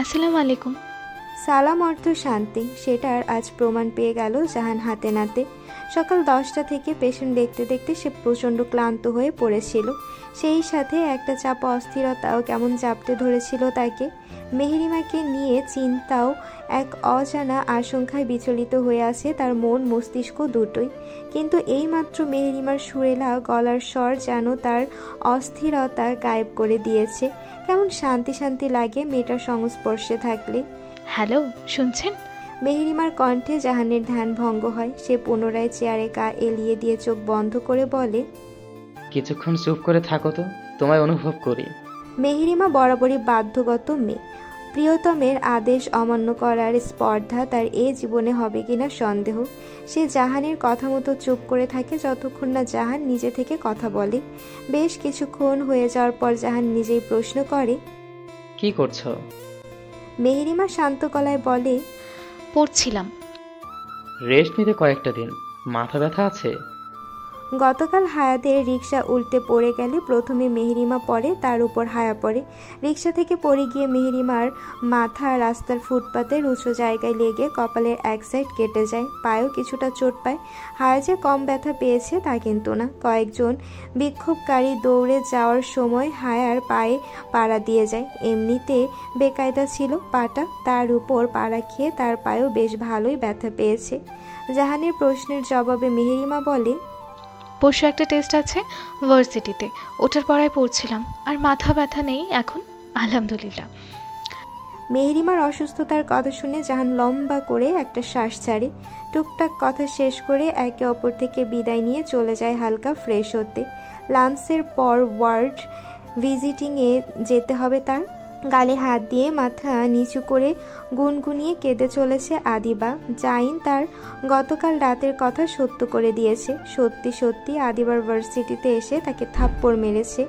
আসসালামু আলাইকুম। সালাম অর্থ শান্তি, সেটার আজ প্রমাণ পেয়ে গেল জাহান হাতে নাতে। সকাল 10টা থেকে পেশেন্ট দেখতে দেখতে সে প্রচণ্ড ক্লান্ত হয়ে পড়েছিল। সেই সাথে একটা চাপা অস্থিরতাও কেমন চাপতে ধরেছিল তাকে। মেহেরিমাকে নিয়ে চিন্তাও এক অজানা আশঙ্কায় বিচলিত হয়ে আছে তার মন মস্তিষ্ক দুটোই। কিন্তু এইমাত্র মেহেরিমার সুরেলা গলার স্বর যেন তার অস্থিরতা গায়েব করে দিয়েছে। কেমন শান্তি শান্তি লাগে মেয়েটার সংস্পর্শে থাকলে। হ্যালো, শুনছেন? মেহেরিমার কণ্ঠে জাহানের ধ্যান ভঙ্গ হয়। সে পুনরায় চেয়ারে গা এলিয়ে দিয়ে চোখ বন্ধ করে বলে, কিছুক্ষণ চুপ করে থাকো তো, তোমায় অনুভব করি। মেহেরিমা বরাবরই বাধ্যগত মেয়ে। প্রিয়তমের আদেশ অমান্য করার স্পর্ধা তার এ জীবনে হবে কিনা সন্দেহ। সে জাহানের কথা মতো চুপ করে থাকে যতক্ষণ না জাহান নিজে থেকে কথা বলে। বেশ কিছুক্ষণ হয়ে যাওয়ার পর জাহান নিজেই প্রশ্ন করে, কি করছো? মেহেরিমা শান্ত গলায় বলে, পড়ছিলাম। রেস্ট নিতে কয়েকটা দিন। মাথা ব্যথা আছে? গতকাল হায়াতের রিকশা উল্টে পড়ে গেলে প্রথমে মেহেরিমা পড়ে, তার উপর হায়া পড়ে। রিকশা থেকে পড়ে গিয়ে মেহেরিমার মাথা রাস্তার ফুটপাতের উঁচু জায়গায় লেগে কপালের এক সাইড কেটে যায়, পায়েও কিছুটা চোট পায়। হায়া যে কম ব্যথা পেয়েছে তা কিন্তু না। কয়েকজন বিক্ষোভকারী দৌড়ে যাওয়ার সময় হায়ার পায়ে পাড়া দিয়ে যায়। এমনিতে বেকায়দা ছিল পাটা, তার উপর পাড়া খেয়ে তার পায়েও বেশ ভালোই ব্যথা পেয়েছে। জাহানের প্রশ্নের জবাবে মেহেরিমা বলে, পরশু একটা টেস্ট আছে ভার্সিটিতে, ওটার পড়ায় পড়ছিলাম। আর মাথা ব্যথা নেই এখন, আলহামদুলিল্লাহ। মেহেরিমার অসুস্থতার কথা শুনে জাহান লম্বা করে একটা শ্বাস ছাড়ে। টুকটাক কথা শেষ করে একে অপর থেকে বিদায় নিয়ে চলে যায় হালকা ফ্রেশ হতে। লাঞ্চের পর ওয়ার্ড ভিজিটিংয়ে যেতে হবে তার। গালে হাত দিয়ে মাথা নিচু করে গুনগুনিয়ে কেঁদে চলেছে আদিবা। জাইন তার গতকাল রাতের কথা সত্য করে দিয়েছে। সত্যি সত্যি আদিবার ভার্সিটিতে এসে তাকে থাপ্পড় মেরেছে।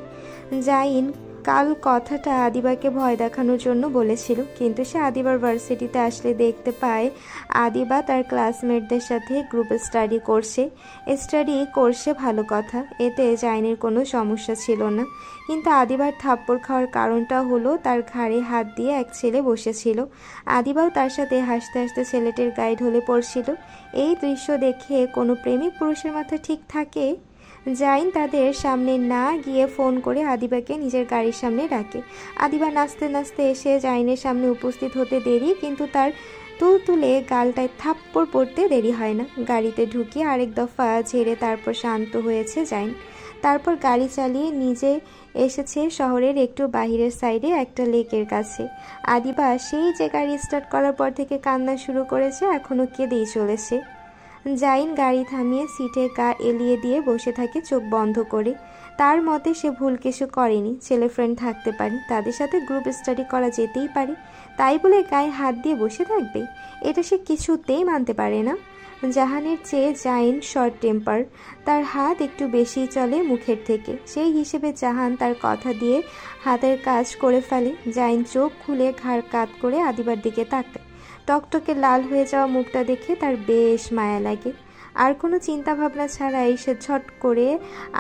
জাইন কাল কথাটা আদিবাকে ভয় দেখানোর জন্য বলেছিল, কিন্তু সে আদিবার ভার্সিটিতে আসলে দেখতে পায় আদিবা তার ক্লাসমেটদের সাথে গ্রুপ স্টাডি করছে ভালো কথা, এতে জাইনের কোনো সমস্যা ছিল না। কিন্তু আদিবার থাপ্পড় খাওয়ার কারণটা হলো তার ঘাড়ে হাত দিয়ে এক ছেলে বসেছিল। আদিবাও তার সাথে হাসতে হাসতে ছেলেটির গায়ে ঢলে পড়ছিল। এই দৃশ্য দেখে কোনো প্রেমিক পুরুষের মাথা ঠিক থাকে? জাইন তাদের সামনে না গিয়ে ফোন করে আদিবাকে নিজের গাড়ির সামনে ডাকে। আদিবা নাচতে নাচতে এসে জাইনের সামনে উপস্থিত হতে দেরি, কিন্তু তার তুলতুলে গালটায় থাপ্পড় পড়তে দেরি হয় না। গাড়িতে ঢুকিয়ে আরেক দফা ঝেড়ে তারপর শান্ত হয়েছে জাইন। তারপর গাড়ি চালিয়ে নিজে এসেছে শহরের একটু বাহিরের সাইডে একটা লেকের কাছে। আদিবা সেই যে গাড়ি স্টার্ট করার পর থেকে কান্না শুরু করেছে, এখনও কেঁদেই চলেছে। জাইন গাড়ি থামিয়ে সিটে গা এলিয়ে দিয়ে বসে থাকে চোখ বন্ধ করে। তার মতে সে ভুল কিছু করেনি। ছেলে ফ্রেন্ড থাকতে পারে, তাদের সাথে গ্রুপ স্টাডি করা যেতেই পারে, তাই বলে গায়ে হাত দিয়ে বসে থাকবে, এটা সে কিছুতেই মানতে পারে না। জাহানের চেয়ে জাইন শর্ট টেম্পার, তার হাত একটু বেশি চলে মুখের থেকে। সেই হিসেবে জাহান তার কথা দিয়ে হাতের কাজ করে ফেলে। জাইন চোখ খুলে ঘাড় কাত করে আদিবার দিকে তাকায়। টকটকে লাল হয়ে যাওয়া মুখটা দেখে তার বেশ মায়া লাগে। আর কোনো চিন্তা ভাবনা ছাড়াই সে ঝট করে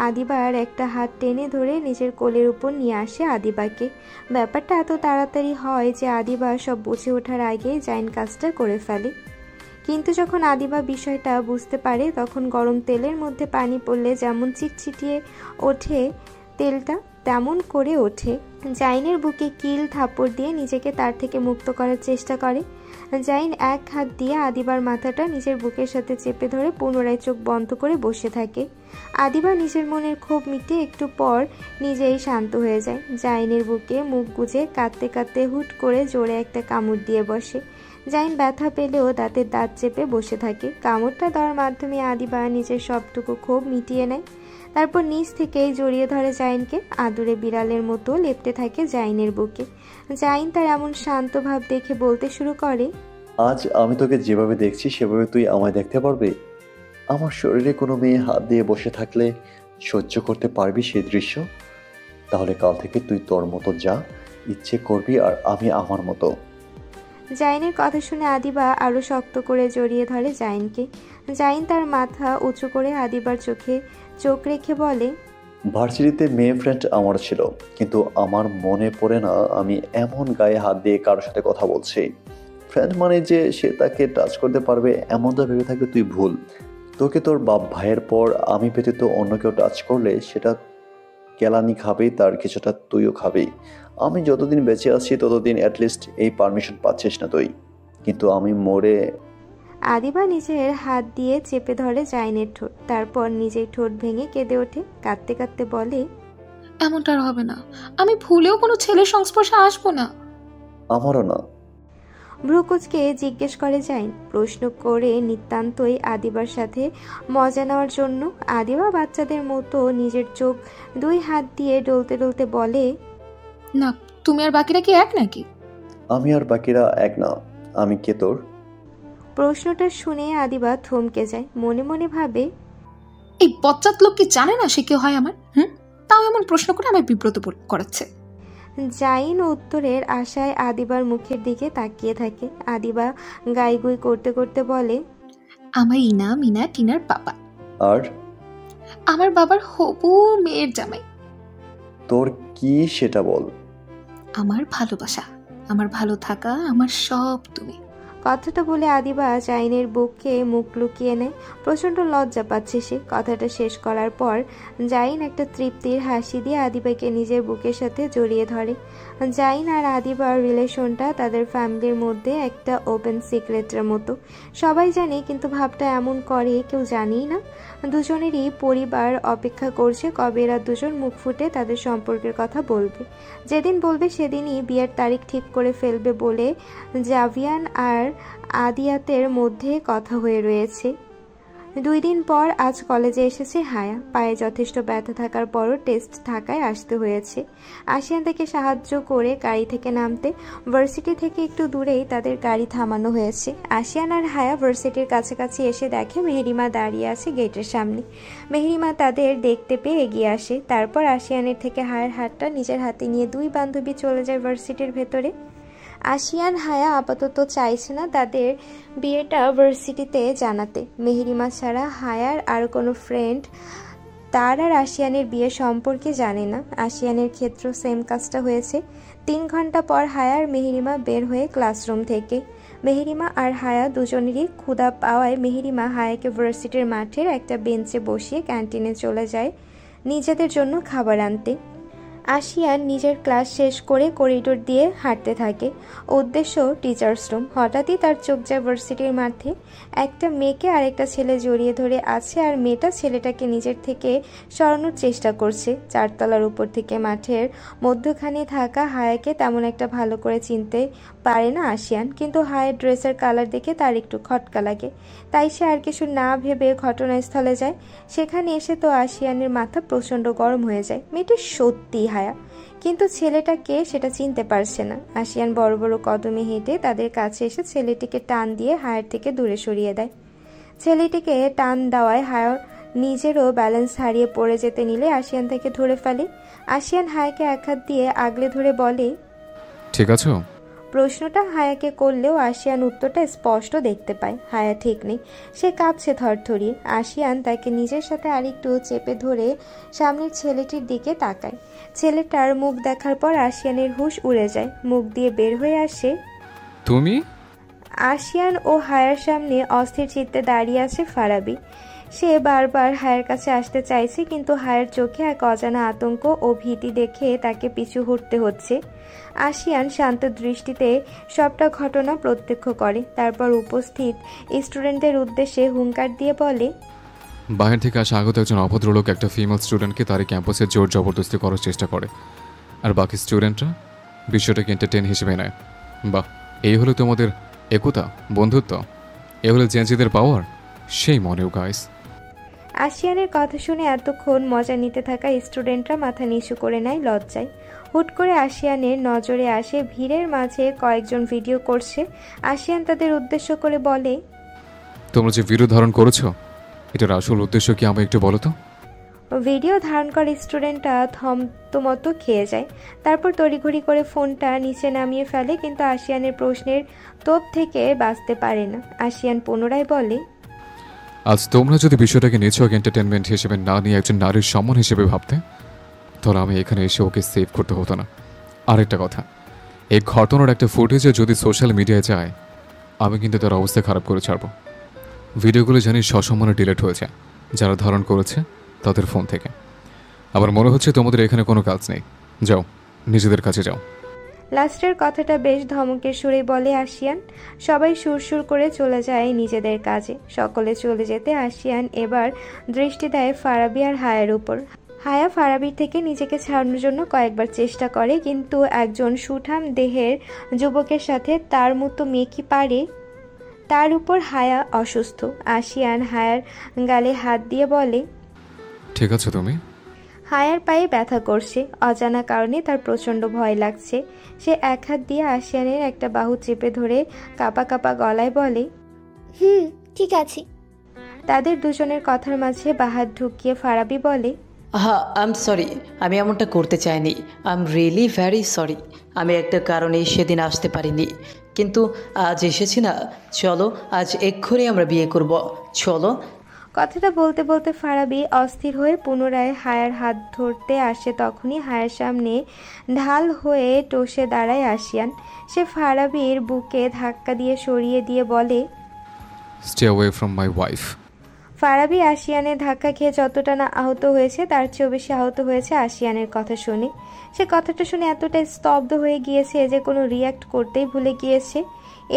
আদিবার একটা হাত টেনে ধরে নিজের কোলের উপর নিয়ে আসে আদিবাকে। ব্যাপারটা এত তাড়াতাড়ি হয় যে আদিবা সব বুঝে ওঠার আগেই জাইন কাজটা করে ফেলে। কিন্তু যখন আদিবা বিষয়টা বুঝতে পারে, তখন গরম তেলের মধ্যে পানি পড়লে যেমন চিটচিটিয়ে ওঠে তেলটা, তেমন করে ওঠে। জাইনের বুকে কিল থাপ্পড় দিয়ে নিজেকে তার থেকে মুক্ত করার চেষ্টা করে। জাইন এক হাত দিয়ে আদিবার মাথাটা নিজের বুকের সাথে চেপে ধরে পুনরায় চোখ বন্ধ করে বসে থাকে। আদিবা নিজের মনের ক্ষোভ মিটে একটু পর নিজেই শান্ত হয়ে যায়। জাইনের বুকে মুখ গুজে কাঁদতে কাঁদতে হুট করে জোরে একটা কামড় দিয়ে বসে। জাইন ব্যথা পেলেও দাঁতের দাঁত চেপে বসে থাকে। কামড়টা দেওয়ার মাধ্যমে আদিবা নিজের সবটুকু ক্ষোভ মিটিয়ে নেয়। তারপর নিচ থেকেই জড়িয়ে ধরে জাইনকে, আদুরে বিড়ালের মতো লেপ্টে থাকে জাইনের বুকে। জাইন তার এমন শান্ত ভাব দেখে বলতে শুরু করে, আজ আমি তোকে যেভাবে দেখছি সেভাবে তুই আমায় দেখতে পারবি? আমার শরীরে কোনো মেয়ে হাত দিয়ে বসে থাকলে সহ্য করতে পারবি সেই দৃশ্য? তাহলে কাল থেকে তুই তোর মতো যা ইচ্ছে করবি, আর আমি আমার মতো। জাইনের কথা শুনে আদিবা আরো শক্ত করে জড়িয়ে ধরে জাইনকে। জাইন তার মাথা উঁচু করে আদিবার চোখে চোখ রেখে বলে, ভার্সিটিতে মেয়ে ফ্রেন্ড আমার ছিল, কিন্তু আমার মনে পড়ে না আমি এমন গায়ে হাত দিয়ে কারোর সাথে কথা বলছি। ফ্রেন্ড মানে যে সে তাকে টাচ করতে পারবে এমনটা ভেবে থাকলে তুই ভুল। তোকে তোর বাপ ভাইয়ের পর আমি ব্যতীত অন্য কেউ টাচ করলে সেটা কেলানি খাবেই, তার কিছুটা তুইও খাবেই। আমি যতদিন বেঁচে আছি ততদিন অ্যাটলিস্ট এই পারমিশন পাচ্ছিস না তুই, কিন্তু আমি মরে। আদিবা নিজের হাত দিয়ে চেপে ধরে জাইনের ঠোঁট, তারপর নিজের ঠোঁট ভেঙে কেঁদে ওঠে। কাঁদতে কাঁদতে বলে, এমনটা আর হবে না, আমি ভুলেও কোনো ছেলের সংস্পর্শে আসবো না। আমারও না। ভ্রুকুচকে জিজ্ঞেস করে জাইন, প্রশ্ন করে নিতান্তই আদিবার সাথে মজা নেওয়ার জন্য। আদিবা বাচ্চাদের মতো নিজের চোখ 2 হাত দিয়ে ডলতে ডলতে বলে, না, তুমি আর বাকিরা কি এক নাকি? আমি আর বাকিরা এক না। আমি কে তোর? প্রশ্নটা শুনে আদিবা থমকে যায়। মনে মনে ভাবে, এই বচ্চাত লোক কি জানে না সে কেউ হয় আমার? তাও এমন প্রশ্ন করে আমার বিব্রত করাচ্ছে। জাইন উত্তরের আশায় আদিবার মুখের দিকে তাকিয়ে থাকে। আদিবা গাইগুই করতে করতে বলে, আমার ইনা মিনা টিনার বাবা, আর আমার বাবার হবু মেয়ের জামাই। তোর কি সেটা বল। আমার ভালোবাসা, আমার ভালো থাকা, আমার সব তুমি। কথাটা বলে আদিবা জাইনের বুকে মুখ লুকিয়ে নেয়। প্রচণ্ড লজ্জা পাচ্ছে সে। কথাটা শেষ করার পর জাইন একটা তৃপ্তির হাসি দিয়ে আদিবাকে নিজের বুকের সাথে জড়িয়ে ধরে। জাইন আর আদিবার রিলেশনটা তাদের ফ্যামিলির মধ্যে একটা ওপেন সিক্রেটের মতো। সবাই জানে, কিন্তু ভাবটা এমন করে কেউ জানেই না। দুজনেরই পরিবার অপেক্ষা করছে কবে এরা দুজন মুখ ফুটে তাদের সম্পর্কের কথা বলবে। যেদিন বলবে সেদিনই বিয়ের তারিখ ঠিক করে ফেলবে বলে জাভিয়ান আর আদিয়াতের মধ্যে কথা হয়ে রয়েছে। 2 দিন পর আজ কলেজে এসেছে হায়া। পায়ে যথেষ্ট ব্যথা থাকার পরও টেস্ট থাকায় আসতে হয়েছে। আশিয়ান থেকে সাহায্য করে গাড়ি থেকে নামতে। ভার্সিটি থেকে একটু দূরেই তাদের গাড়ি থামানো হয়েছে। আশিয়ান আর হায়া ভার্সিটির কাছাকাছি এসে দেখে মেহেরিমা দাঁড়িয়ে আছে গেটের সামনে। মেহেরিমা তাদের দেখতে পেয়ে এগিয়ে আসে। তারপর আশিয়ানের থেকে হায়ার হাতটা নিজের হাতে নিয়ে 2 বান্ধবী চলে যায় ভার্সিটির ভেতরে। আশিয়ান হায়া আপাতত চাইছে না তাদের বিয়েটা ভার্সিটিতে জানাতে। মেহেরিমা ছাড়া হায়ার আর কোনো ফ্রেন্ড তার আর আশিয়ানের বিয়ে সম্পর্কে জানে না। আশিয়ানের ক্ষেত্রেও সেম কাজটা হয়েছে। 3 ঘন্টা পর হায়ার মেহেরিমা বের হয়ে ক্লাসরুম থেকে। মেহেরিমা আর হায়া দুজনেরই ক্ষুধা পাওয়ায় মেহেরিমা হায়াকে ভার্সিটির মাঠের একটা বেঞ্চে বসিয়ে ক্যান্টিনে চলে যায় নিজেদের জন্য খাবার আনতে। আশিয়ান নিজের ক্লাস শেষ করে করিডোর দিয়ে হাঁটতে থাকে। উদ্দেশ্য টিচার্স রুম। হঠাৎই তার চোখ যায় ভার্সিটির মাঠে। একটা মেয়েকে আর একটা ছেলে জড়িয়ে ধরে আছে, আর মেয়েটা ছেলেটাকে নিজের থেকে সরানোর চেষ্টা করছে। 4 তলার উপর থেকে মাঠের মধ্যখানে থাকা হায়াকে তেমন একটা ভালো করে চিনতে পারে না আশিয়ান, কিন্তু হায়ের ড্রেসের কালার দেখে তার একটু খটকা লাগে। তাই সে আর কিছু না ভেবে ঘটনাস্থলে যায়। সেখানে এসে তো আশিয়ানের মাথা প্রচণ্ড গরম হয়ে যায়। মেয়েটি সত্যি হায়া, কিন্তু ছেলেটাকে সেটা চিনতে পারছে না। আশিয়ান বড় বড় কদমে হেঁটে তাদের কাছে এসে ছেলেটিকে টান দিয়ে হায়ার থেকে দূরে সরিয়ে দেয়। ছেলেটিকে টান দেওয়ায় হায়া নিজেরও ব্যালেন্স হারিয়ে পড়ে যেতে নিলে আশিয়ান থেকে ধরে ফেলে। আশিয়ান হায়াকে এক হাত দিয়ে আগলে ধরে বলে, ঠিক আছে। প্রশ্নটা হায়াকে করলেও আশিয়ান উত্তরটা স্পষ্ট দেখতে পায়। হায়া ঠিক নেই, সে কাঁপছে থরথরিয়ে। আশিয়ান তাকে নিজের সাথে আরেকটু চেপে ধরে সামনের ছেলেটির দিকে তাকায়। ছেলেটার মুখ দেখার পর আশিয়ানের হুঁশ উড়ে যায়। মুখ দিয়ে বের হয়ে আসে, তুমি? আশিয়ান ও হায়ার সামনে অস্থির চিত্তে দাঁড়িয়ে আছে ফারাবি। সে বারবার হায়ার কাছে আসতে চাইছে, কিন্তু হায়ার চোখে এক অজানা আতঙ্ক ও ভীতি দেখে তাকে পিছু হটতে হচ্ছে। আশিয়ান শান্ত দৃষ্টিতে সবটা ঘটনা প্রত্যক্ষ করে। তারপর উপস্থিত স্টুডেন্টদের উদ্দেশ্যে হুঙ্কার দিয়ে বলে, বাহির থেকে আসা আগত একজন অভদ্রলোক একটা ফিমেল স্টুডেন্টকে তার ক্যাম্পাসে জোর জবরদস্তি করার চেষ্টা করে, আর বাকি স্টুডেন্টরা বিষয়টাকে এন্টারটেইন হিসেবে নেয়। বাহ, এই হলো তোমাদের একতা, বন্ধুত্ব, এ হলো জেনজিদের পাওয়ার। সেই মনেও গাইস। আশিয়ানের কথা শুনে এতক্ষণ মজা নিতে থাকা স্টুডেন্টরা মাথা নিচু করে নেয় লজ্জায়। হুট করে আশিয়ানের নজরে আসে ভিড়ের মাঝে কয়েকজন ভিডিও করছে। আশিয়ান তাদের উদ্দেশ্য করে বলে, তোমরা যে ভিডিও ধারণ করেছো, এটার আসল উদ্দেশ্য কি আমায় একটু বলো তো? ভিডিও ধারণ করা স্টুডেন্টটা থমথমত খেয়ে যায়। তারপর তড়িঘড়ি করে ফোনটা নিচে নামিয়ে ফেলে, কিন্তু আশিয়ানের প্রশ্নের তোপ থেকে বাঁচতে পারে না। আশিয়ান পুনরায় বলে, আজ তোমরা যদি বিষয়টাকে নিছক এন্টারটেনমেন্ট হিসেবে না নিয়ে একজন নারীর সম্মান হিসেবে ভাবতে, তাহলে আমি এখানে এসে ওকে সেভ করতে হতো না। আরেকটা কথা, এই ঘটনার একটা ফুটেজে যদি সোশ্যাল মিডিয়ায় যায়, আমি কিন্তু তার অবস্থা খারাপ করে ছাড়ব। ভিডিওগুলো জানি সসম্মানে ডিলিট হয়েছে, যারা ধারণ করেছে তাদের ফোন থেকে। আবার মনে হচ্ছে তোমাদের এখানে কোনো কাজ নেই, যাও নিজেদের কাছে যাও। লাস্টের কথাটা বেশ ধমকের সুরে বলে আশিয়ান। সবাই সুরসুর করে চলে যায় নিজেদের কাজে। সকলে চলে যেতে আশিয়ান এবার দৃষ্টি দেয় ফারাবি আর হায়ার উপর। হায়া ফারাবির থেকে নিজেকে ছাড়ানোর জন্য কয়েকবার চেষ্টা করে, কিন্তু একজন সুঠাম দেহের যুবকের সাথে তার মতো মেয়ে কি পারে? তার উপর হায়া অসুস্থ। আশিয়ান হায়ার গালে হাত দিয়ে বলে, ঠিক আছে তুমি? হায়ার পায়ে ব্যথা করছে। অজানা কারণে তার প্রচণ্ড ভয় লাগছে। সে এক হাত দিয়ে আশিয়ানের একটা বাহু চেপে ধরে কাঁপা কাঁপা গলায় বলে, ঠিক আছে। তাদের দুজনের কথার মাঝে বাহাত ঢুকিয়ে ফারাবি বলে, হ্যাঁ, আই এম সরি, আমি এমনটা করতে চাইনি। I am really very sorry. আমি একটা কারণে সেদিন আসতে পারিনি, কিন্তু আজ এসেছি না। চলো, আজ এক্ষুনি আমরা বিয়ে করব, চলো। কথাটা বলতে বলতে ফারাবি অস্থির হয়ে পুনরায় হায়ার হাত ধরতে আসে। তখনই হায়ার সামনে ঢাল হয়ে টসে দাঁড়ায় আশিয়ান। সে ফারাবির বুকে ধাক্কা দিয়ে সরিয়ে দিয়ে বলে, stay away from my wife. Farabi আশিয়ানের ধাক্কা খেয়ে যতটা না আহত হয়েছে, তার চেয়েও বেশি আহত হয়েছে আশিয়ানের কথা শুনে। সে কথাটা শুনে এতটাই স্তব্ধ হয়ে গিয়েছে যে কোনো রিয়াক্ট করতেই ভুলে গিয়েছে।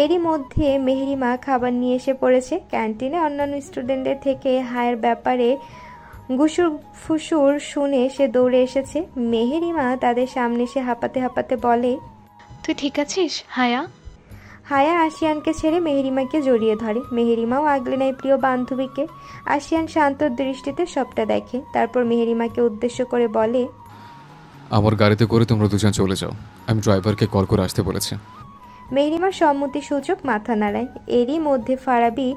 এরই মধ্যে মেহেরিমা খাবার নিয়ে এসে পড়েছে। ক্যান্টিনে অন্যান্য স্টুডেন্টদের থেকে হায়ের ব্যাপারে গুসুর ফুসুর শুনে সে দৌড়ে এসেছে। মেহেরিমা তাদের সামনে এসে হাঁপাতে হাঁপাতে বলে, তুই ঠিক আছিস হায়া? হায়া আশিয়ানকে ছেড়ে মেহেরিমাকে জড়িয়ে ধরে। মেহেরিমাও আগলে নেয় প্রিয় বান্ধবীকে। আশিয়ান শান্ত দৃষ্টিতে সবটা দেখে, তারপর মেহেরিমাকে উদ্দেশ্য করে বলে, আমার গাড়িতে করে তোমরা দুজন চলে যাও, আমি ড্রাইভারকে কল করে আসতে বলেছি। মেহেরিমা সম্মতি সূচক মাথা নাড়ায়। এরই মধ্যে ফারাবি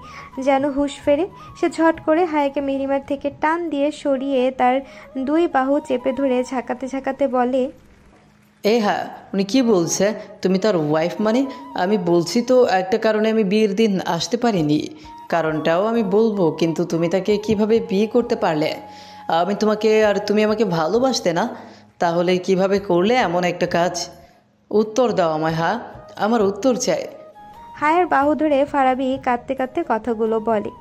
যেন হুঁশ ফেরে। সে ঝট করে হায়াকে মেহেরিমার থেকে টান দিয়ে সরিয়ে তার দুই বাহু চেপে ধরে ঝাঁকাতে ঝাঁকাতে বলে, হ্যাঁ, উনি কি বলছে? তুমি তার ওয়াইফ মানে? আমি বলছি তো একটা কারণে আমি বিয়ের দিন আসতে পারিনি। কারণটাও আমি বলবো, কিন্তু তুমি তাকে কিভাবে বিয়ে করতে পারলে? আমি তোমাকে আর তুমি আমাকে ভালোবাসতে না? তাহলে কিভাবে করলে এমন একটা কাজ? উত্তর দাও আমায়। হ্যাঁ, আমার উত্তর চাই। হায়ার বাহু ধরে ফারাবি কাঁদতে কাঁদতে কথাগুলো বলে।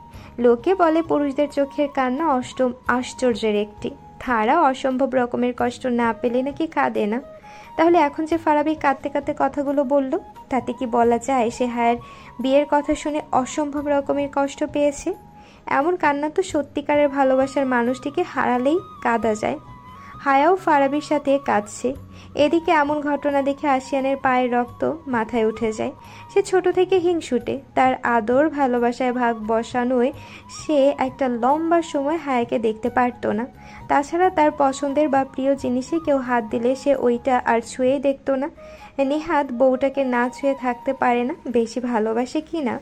লোকে বলে পুরুষদের চোখের কান্না অষ্টম আশ্চর্যের একটি। তারা অসম্ভব রকমের কষ্ট না পেলে নাকি কাঁদে না। তাহলে এখন যে ফারাবি কাঁদতে কাঁদতে কথাগুলো বলল, তাতে কি বলা যায় সে হায়ার বিয়ের কথা শুনে অসম্ভব রকমের কষ্ট পেয়েছে? এমন কান্না তো সত্যিকারের ভালোবাসার মানুষটিকে হারালেই কাঁদা যায়। হায়াও ফারাবির সাথে কাঁদছে। এদিকে এমন ঘটনা দেখে আশিয়ানের পায়ের রক্ত মাথায় উঠে যায়। সে ছোট থেকে হিংসুটে। তার আদর ভালোবাসায় ভাগ বসানোয় সে একটা লম্বা সময় হায়াকে দেখতে পারতো না। তাছাড়া তার পছন্দের বা প্রিয় জিনিসে কেউ হাত দিলে সে ওইটা আর ছুঁয়েই দেখতো না। নেহাত বউটাকে না ছুঁয়ে থাকতে পারে না, বেশি ভালোবাসে কি না।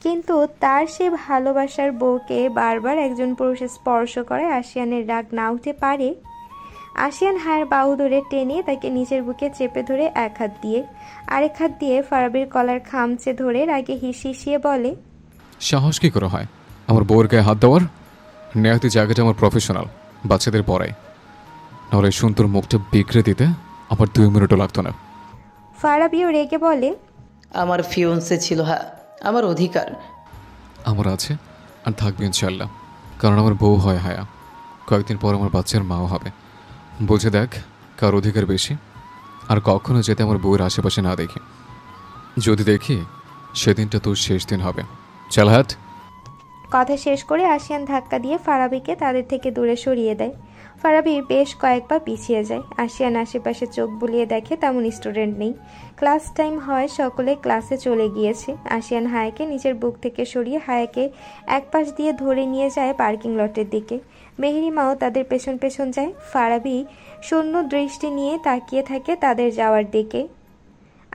কিন্তু তার সে ভালোবাসার বউকে বারবার একজন পুরুষের স্পর্শ করে আশিয়ানের রাগ না উঠে পারে? আশিয়ান হায়ার বাহু ধরে টেনে তাকে নিজের বুকে চেপে ধরে এক হাত দিয়ে আরেক হাত দিয়ে ফারাবির কলার খামচে ধরে রাগে হিসিয়ে বলে, সাহস কি করে হয় আমার বউয়ের গায়ে হাত দেওয়ার? নেহাতি জায়গাটা আমার প্রফেশনাল, বাচ্চাদের পড়াই, নাহলে সুন্দর মুখটা বিগড়ে দিতে আমার 2 মিনিটও লাগতো না। ফারাবিও রেগে বলে, আমার ফিয়ন্সে ছিল, হ্যাঁ, আমার অধিকার। আমার আছে আর থাকবে ইনশাল্লাহ, কারণ আমার বউ হয় হায়া। কয়েকদিন পর আমার বাচ্চার মাও হবে। বুঝে দেখ কার অধিকার বেশি। আর কখনো যেতে আমার বউয়ের আশেপাশে না দেখি। যদি দেখি সেদিনটা তোর শেষ দিন হবে। চল হাট। কথা শেষ করে আশিয়ান ধাক্কা দিয়ে ফারাবিকে তাদের থেকে দূরে সরিয়ে দেয়। ফারাবি বেশ কয়েকবার পিছিয়ে যায়। আশিয়ান আশেপাশে চোখ বুলিয়ে দেখে তেমন স্টুডেন্ট নেই। ক্লাস টাইম হয়, সকলে ক্লাসে চলে গিয়েছে। আশিয়ান হায়াকে নিজের বুক থেকে সরিয়ে হায়াকে এক পাশ দিয়ে ধরে নিয়ে যায় পার্কিং লটের দিকে। মেহেরিমাও তাদের পেছন পেছন যায়। ফারাবি শূন্য দৃষ্টি নিয়ে তাকিয়ে থাকে তাদের যাওয়ার দিকে।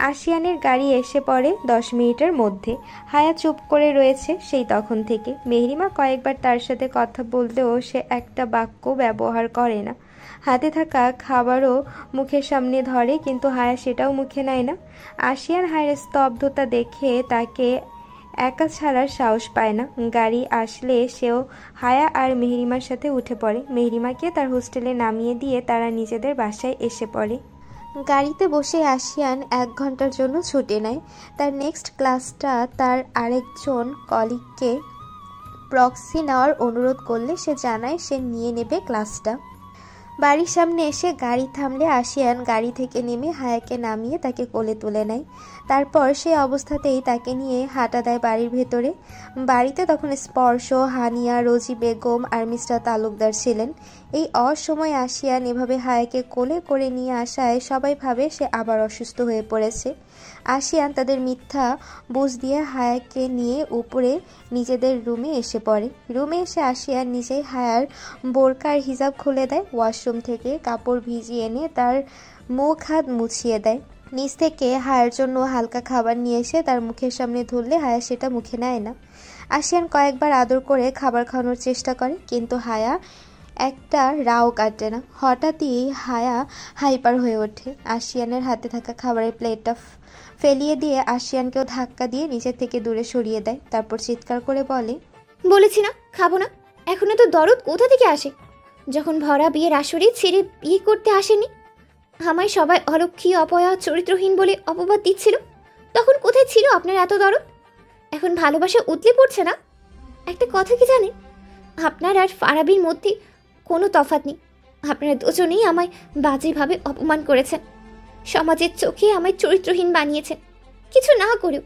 আশিয়ানের গাড়ি এসে পড়ে 10 মিনিটের মধ্যে। হায়া চুপ করে রয়েছে সেই তখন থেকে। মেহেরিমা কয়েকবার তার সাথে কথা বললেও সে একটা বাক্য ব্যবহার করে না। হাতে থাকা খাবারও মুখের সামনে ধরে, কিন্তু হায়া সেটাও মুখে নেয় না। আশিয়ান হায়ের স্তব্ধতা দেখে তাকে একা ছাড়ার সাহস পায় না। গাড়ি আসলে সেও হায়া আর মেহরিমার সাথে উঠে পড়ে। মেহরিমাকে তার হোস্টেলে নামিয়ে দিয়ে তারা নিজেদের বাসায় এসে পড়ে। গাড়িতে বসে আশিয়ান 1 ঘন্টার জন্য ছুটি নেয়। তার নেক্সট ক্লাসটা তার আরেকজন কলিগকে প্রক্সি নেওয়ার অনুরোধ করলে সে জানায় সে নিয়ে নেবে ক্লাসটা। বাড়ির সামনে এসে গাড়ি থামলে আশিয়ান গাড়ি থেকে নেমে হায়াকে নামিয়ে তাকে কোলে তুলে নেয়। তারপর সে অবস্থাতেই তাকে নিয়ে হাঁটা দেয় বাড়ির ভেতরে। বাড়িতে তখন স্পর্শ, হানিয়া, রোজি বেগম আর মিস্টার তালুকদার ছিলেন। এই অসময়ে আশিয়ান এভাবে হায়াকে কোলে করে নিয়ে আসায় সবাই ভাবে সে আবার অসুস্থ হয়ে পড়েছে। আশিয়ান তাদের মিথ্যা বুঝ দিয়ে হায়াকে নিয়ে উপরে নিজেদের রুমে এসে পড়ে। রুমে এসে আশিয়ান নিজেই হায়ার বোরকার হিজাব খুলে দেয়। ওয়াশরুম থেকে কাপড় ভিজিয়ে এনে তার মুখ হাত মুছিয়ে দেয়। নিচ থেকে হায়ার জন্য হালকা খাবার নিয়ে এসে তার মুখের সামনে ধরলে হায়া সেটা মুখে নেয় না। আশিয়ান কয়েকবার আদর করে খাবার খাওয়ানোর চেষ্টা করে, কিন্তু হায়া একটা রাও কাটে না। হঠাৎই হায়া হাইপার হয়ে ওঠে। আশিয়ানের হাতে থাকা খাবারের প্লেটটা ফেলিয়ে দিয়ে আশিয়ানকেও ধাক্কা দিয়ে নিচের থেকে দূরে সরিয়ে দেয়। তারপর চিৎকার করে বলে, বলেছি না খাবো না। এখনো তো দরদ কোথা থেকে আসে? যখন ভরা বিয়ের আসরে ছেড়ে বিয়ে করতে আসেনি, আমায় সবাই অলক্ষী, অপয়া, চরিত্রহীন বলে অপবাদ দিচ্ছিল, তখন কোথায় ছিল আপনার এত দরদ? এখন ভালোবাসা উতলে পড়ছে না? একটা কথা কি জানেন, আপনার আর ফারাবির মধ্যে কোনো তফাৎ নেই। আপনারা দুজনেই আমায় বাজেভাবে অপমান করেছেন, সমাজের চোখে আমায় চরিত্রহীন বানিয়েছেন। কিছু না করেও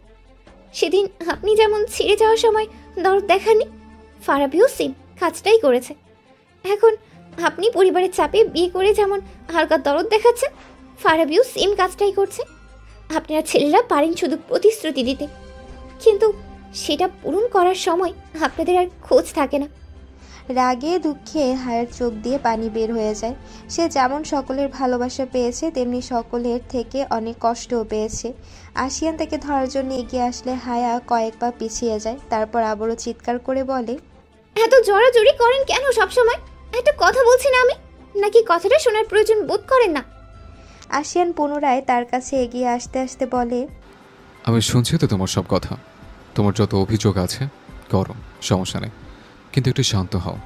সেদিন আপনি যেমন ছেড়ে যাওয়ার সময় দরদ দেখাননি, ফারাবিও সেম কাজটাই করেছে। এখন আপনি পরিবারের চাপে বিয়ে করে যেমন হালকা দরদ দেখাচ্ছেন, ফারাবিও সেম কাজটাই করছে। আপনারা ছেলেরা পারেন শুধু প্রতিশ্রুতি দিতে, কিন্তু সেটা পূরণ করার সময় আপনাদের আর খোঁজ থাকে না। রাগে দুঃখে হায়ার চোখ দিয়ে পানি বের হয়ে যায়। সে যেমন সকলের ভালোবাসা পেয়েছে, তেমনি সকলের থেকে অনেক কষ্টও পেয়েছে। আশিয়ান তাকে ধরার জন্য এগিয়ে আসলে হায়া কয়েক পা পিছিয়ে যায়। তারপর আবারও চিৎকার করে বলে, এত জড়াজড়ি করেন কেন সবসময়? একটা কথা বলছি না আমি, নাকি কথাটা শোনার প্রয়োজন বোধ করেন না? আশিয়ান পুনরায় তার কাছে এগিয়ে আসতে আসতে বলে, আমি শুনছি তো তোমার সব কথা, তোমার যত অভিযোগ আছে করো, সমস্যা নেই, কিন্তু একটু শান্ত হও।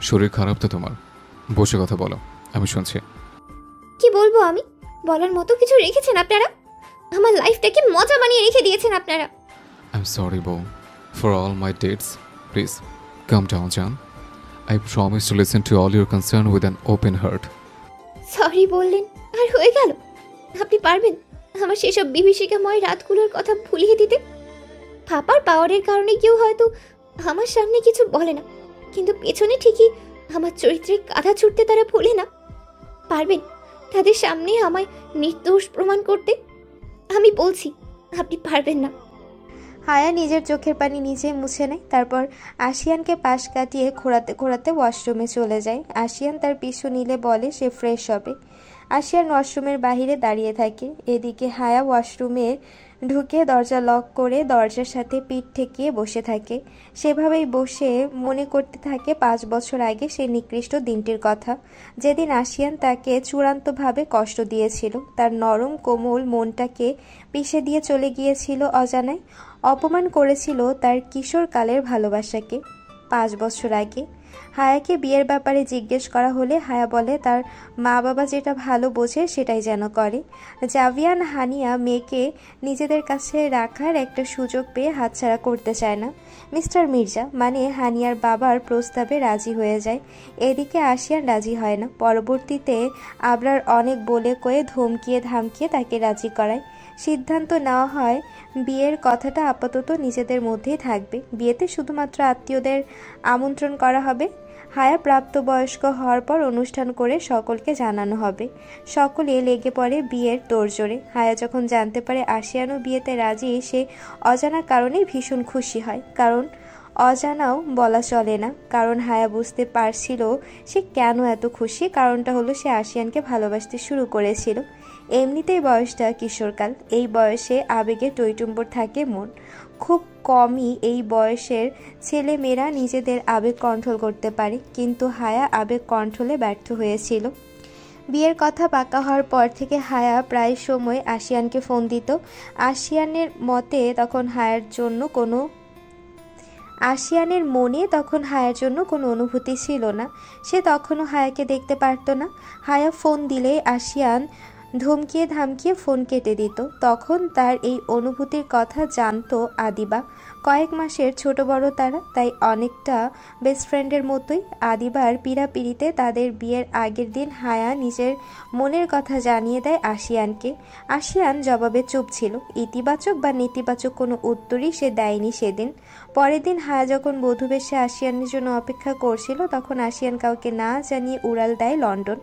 শরীর খারাপ তো তোমার, বসে কথা বলো, আমি শুনছি। কি বলবো আমি? বলার মতো কিছু রেখেছেন আপনারা? আমার লাইফটাকে মজা বানিয়ে রেখে দিয়েছেন আপনারা। আই এম সরি বউ for all my dates, please calm down জান। I promise to listen to all your concern with an open heart. Sorry বললেন আর হয়ে গেল? আপনি পারবেন আমার সেসব বিভীষিকাময় রাতগুলোর কথা ভুলিয়ে দিতে? পাপার পাওয়ারের কারণে কেউ হয়তো আমার সামনে কিছু বলে না, কিন্তু পেছনে ঠিকই আমার চরিত্রে কাঁধা ছুটতে তারা ভুলে না। পারবেন তাদের সামনে আমায় নির্দোষ প্রমাণ করতে? আমি বলছি আপনি পারবেন না। হায়া নিজের চোখের পানি নিজেই মুছে নেয়। তারপর আশিয়ানকে পাশ কাটিয়ে ঘোরাতে ঘোরাতে ওয়াশরুমে চলে যায়। আশিয়ান তার পিছু নিলে বলে সে ফ্রেশ হবে। আশিয়ান ওয়াশরুমের বাহিরে দাঁড়িয়ে থাকে। এদিকে হায়া ওয়াশরুমে ঢুকে দরজা লক করে দরজার সাথে পিঠ ঠেকিয়ে বসে থাকে। সেভাবেই বসে মনে করতে থাকে 5 বছর আগে সেই নিকৃষ্ট দিনটির কথা, যেদিন আশিয়ান তাকে চূড়ান্তভাবে কষ্ট দিয়েছিল। তার নরম কোমল মনটাকে পিষে দিয়ে চলে গিয়েছিল অজানায়, অপমান করেছিল তার কিশোরকালের ভালোবাসাকে। 5 বছর আগে হায়াকে বিয়ের ব্যাপারে জিজ্ঞেস করা হলে হায়া বলে তার মা বাবা যেটা ভালো বোঝে সেটাই যেন করে। জাভিয়ান হানিয়া মেয়েকে নিজেদের কাছে রাখার একটা সুযোগ পেয়ে হাতছাড়া করতে চায় না। মিস্টার মির্জা মানে হানিয়ার বাবার প্রস্তাবে রাজি হয়ে যায়। এদিকে আশিয়ান রাজি হয় না। পরবর্তীতে আবরার অনেক বলে কয়ে ধমকিয়ে ধামকিয়ে তাকে রাজি করায়। সিদ্ধান্ত নেওয়া হয় বিয়ের কথাটা আপাতত নিজেদের মধ্যেই থাকবে। বিয়েতে শুধুমাত্র আত্মীয়দের আমন্ত্রণ করা হবে। হায়া প্রাপ্তবয়স্ক হওয়ার পর অনুষ্ঠান করে সকলকে জানানো হবে। সকলে লেগে পড়ে বিয়ের তোড়জোড়ে। হায়া যখন জানতে পারে আশিয়ানও বিয়েতে রাজি, সে অজানা কারণে ভীষণ খুশি হয়। কারণ অজানাও বলা চলে না, কারণ হায়া বুঝতে পারছিল সে কেন এত খুশি। কারণটা হলো সে আশিয়ানকে ভালোবাসতে শুরু করেছিল। এমনিতেই বয়সটা কিশোরকাল, এই বয়সে আবেগে টইটুম্বর থাকে মন। খুব কমই এই বয়সের ছেলেমেয়েরা নিজেদের আবেগ কন্ট্রোল করতে পারে, কিন্তু হায়া আবেগ কন্ট্রোলে ব্যর্থ হয়েছিল। বিয়ের কথা পাকা হওয়ার পর থেকে হায়া প্রায় সময় আশিয়ানকে ফোন দিত। আশিয়ানের মতে তখন হায়ার জন্য কোনো আশিয়ানের মনে তখন হায়ার জন্য কোনো অনুভূতি ছিল না। সে তখনও হায়াকে দেখতে পারত না। হায়া ফোন দিলে আশিয়ান ধমকিয়ে ধামকিয়ে ফোন কেটে দিত। তখন তার এই অনুভূতির কথা জানতো আদিবা। কয়েক মাসের ছোট বড় তারা, তাই অনেকটা বেস্ট ফ্রেন্ডের মতোই। আদিবার পীড়াপিড়িতে তাদের বিয়ের আগের দিন হায়া নিজের মনের কথা জানিয়ে দেয় আশিয়ানকে। আশিয়ান জবাবে চুপ ছিল। ইতিবাচক বা নেতিবাচক কোনো উত্তরই সে দেয়নি সেদিন। পরের দিন হায়া যখন বধূবেশে আশিয়ানের জন্য অপেক্ষা করছিল, তখন আশিয়ান কাউকে না জানিয়ে উড়াল দেয় লন্ডন।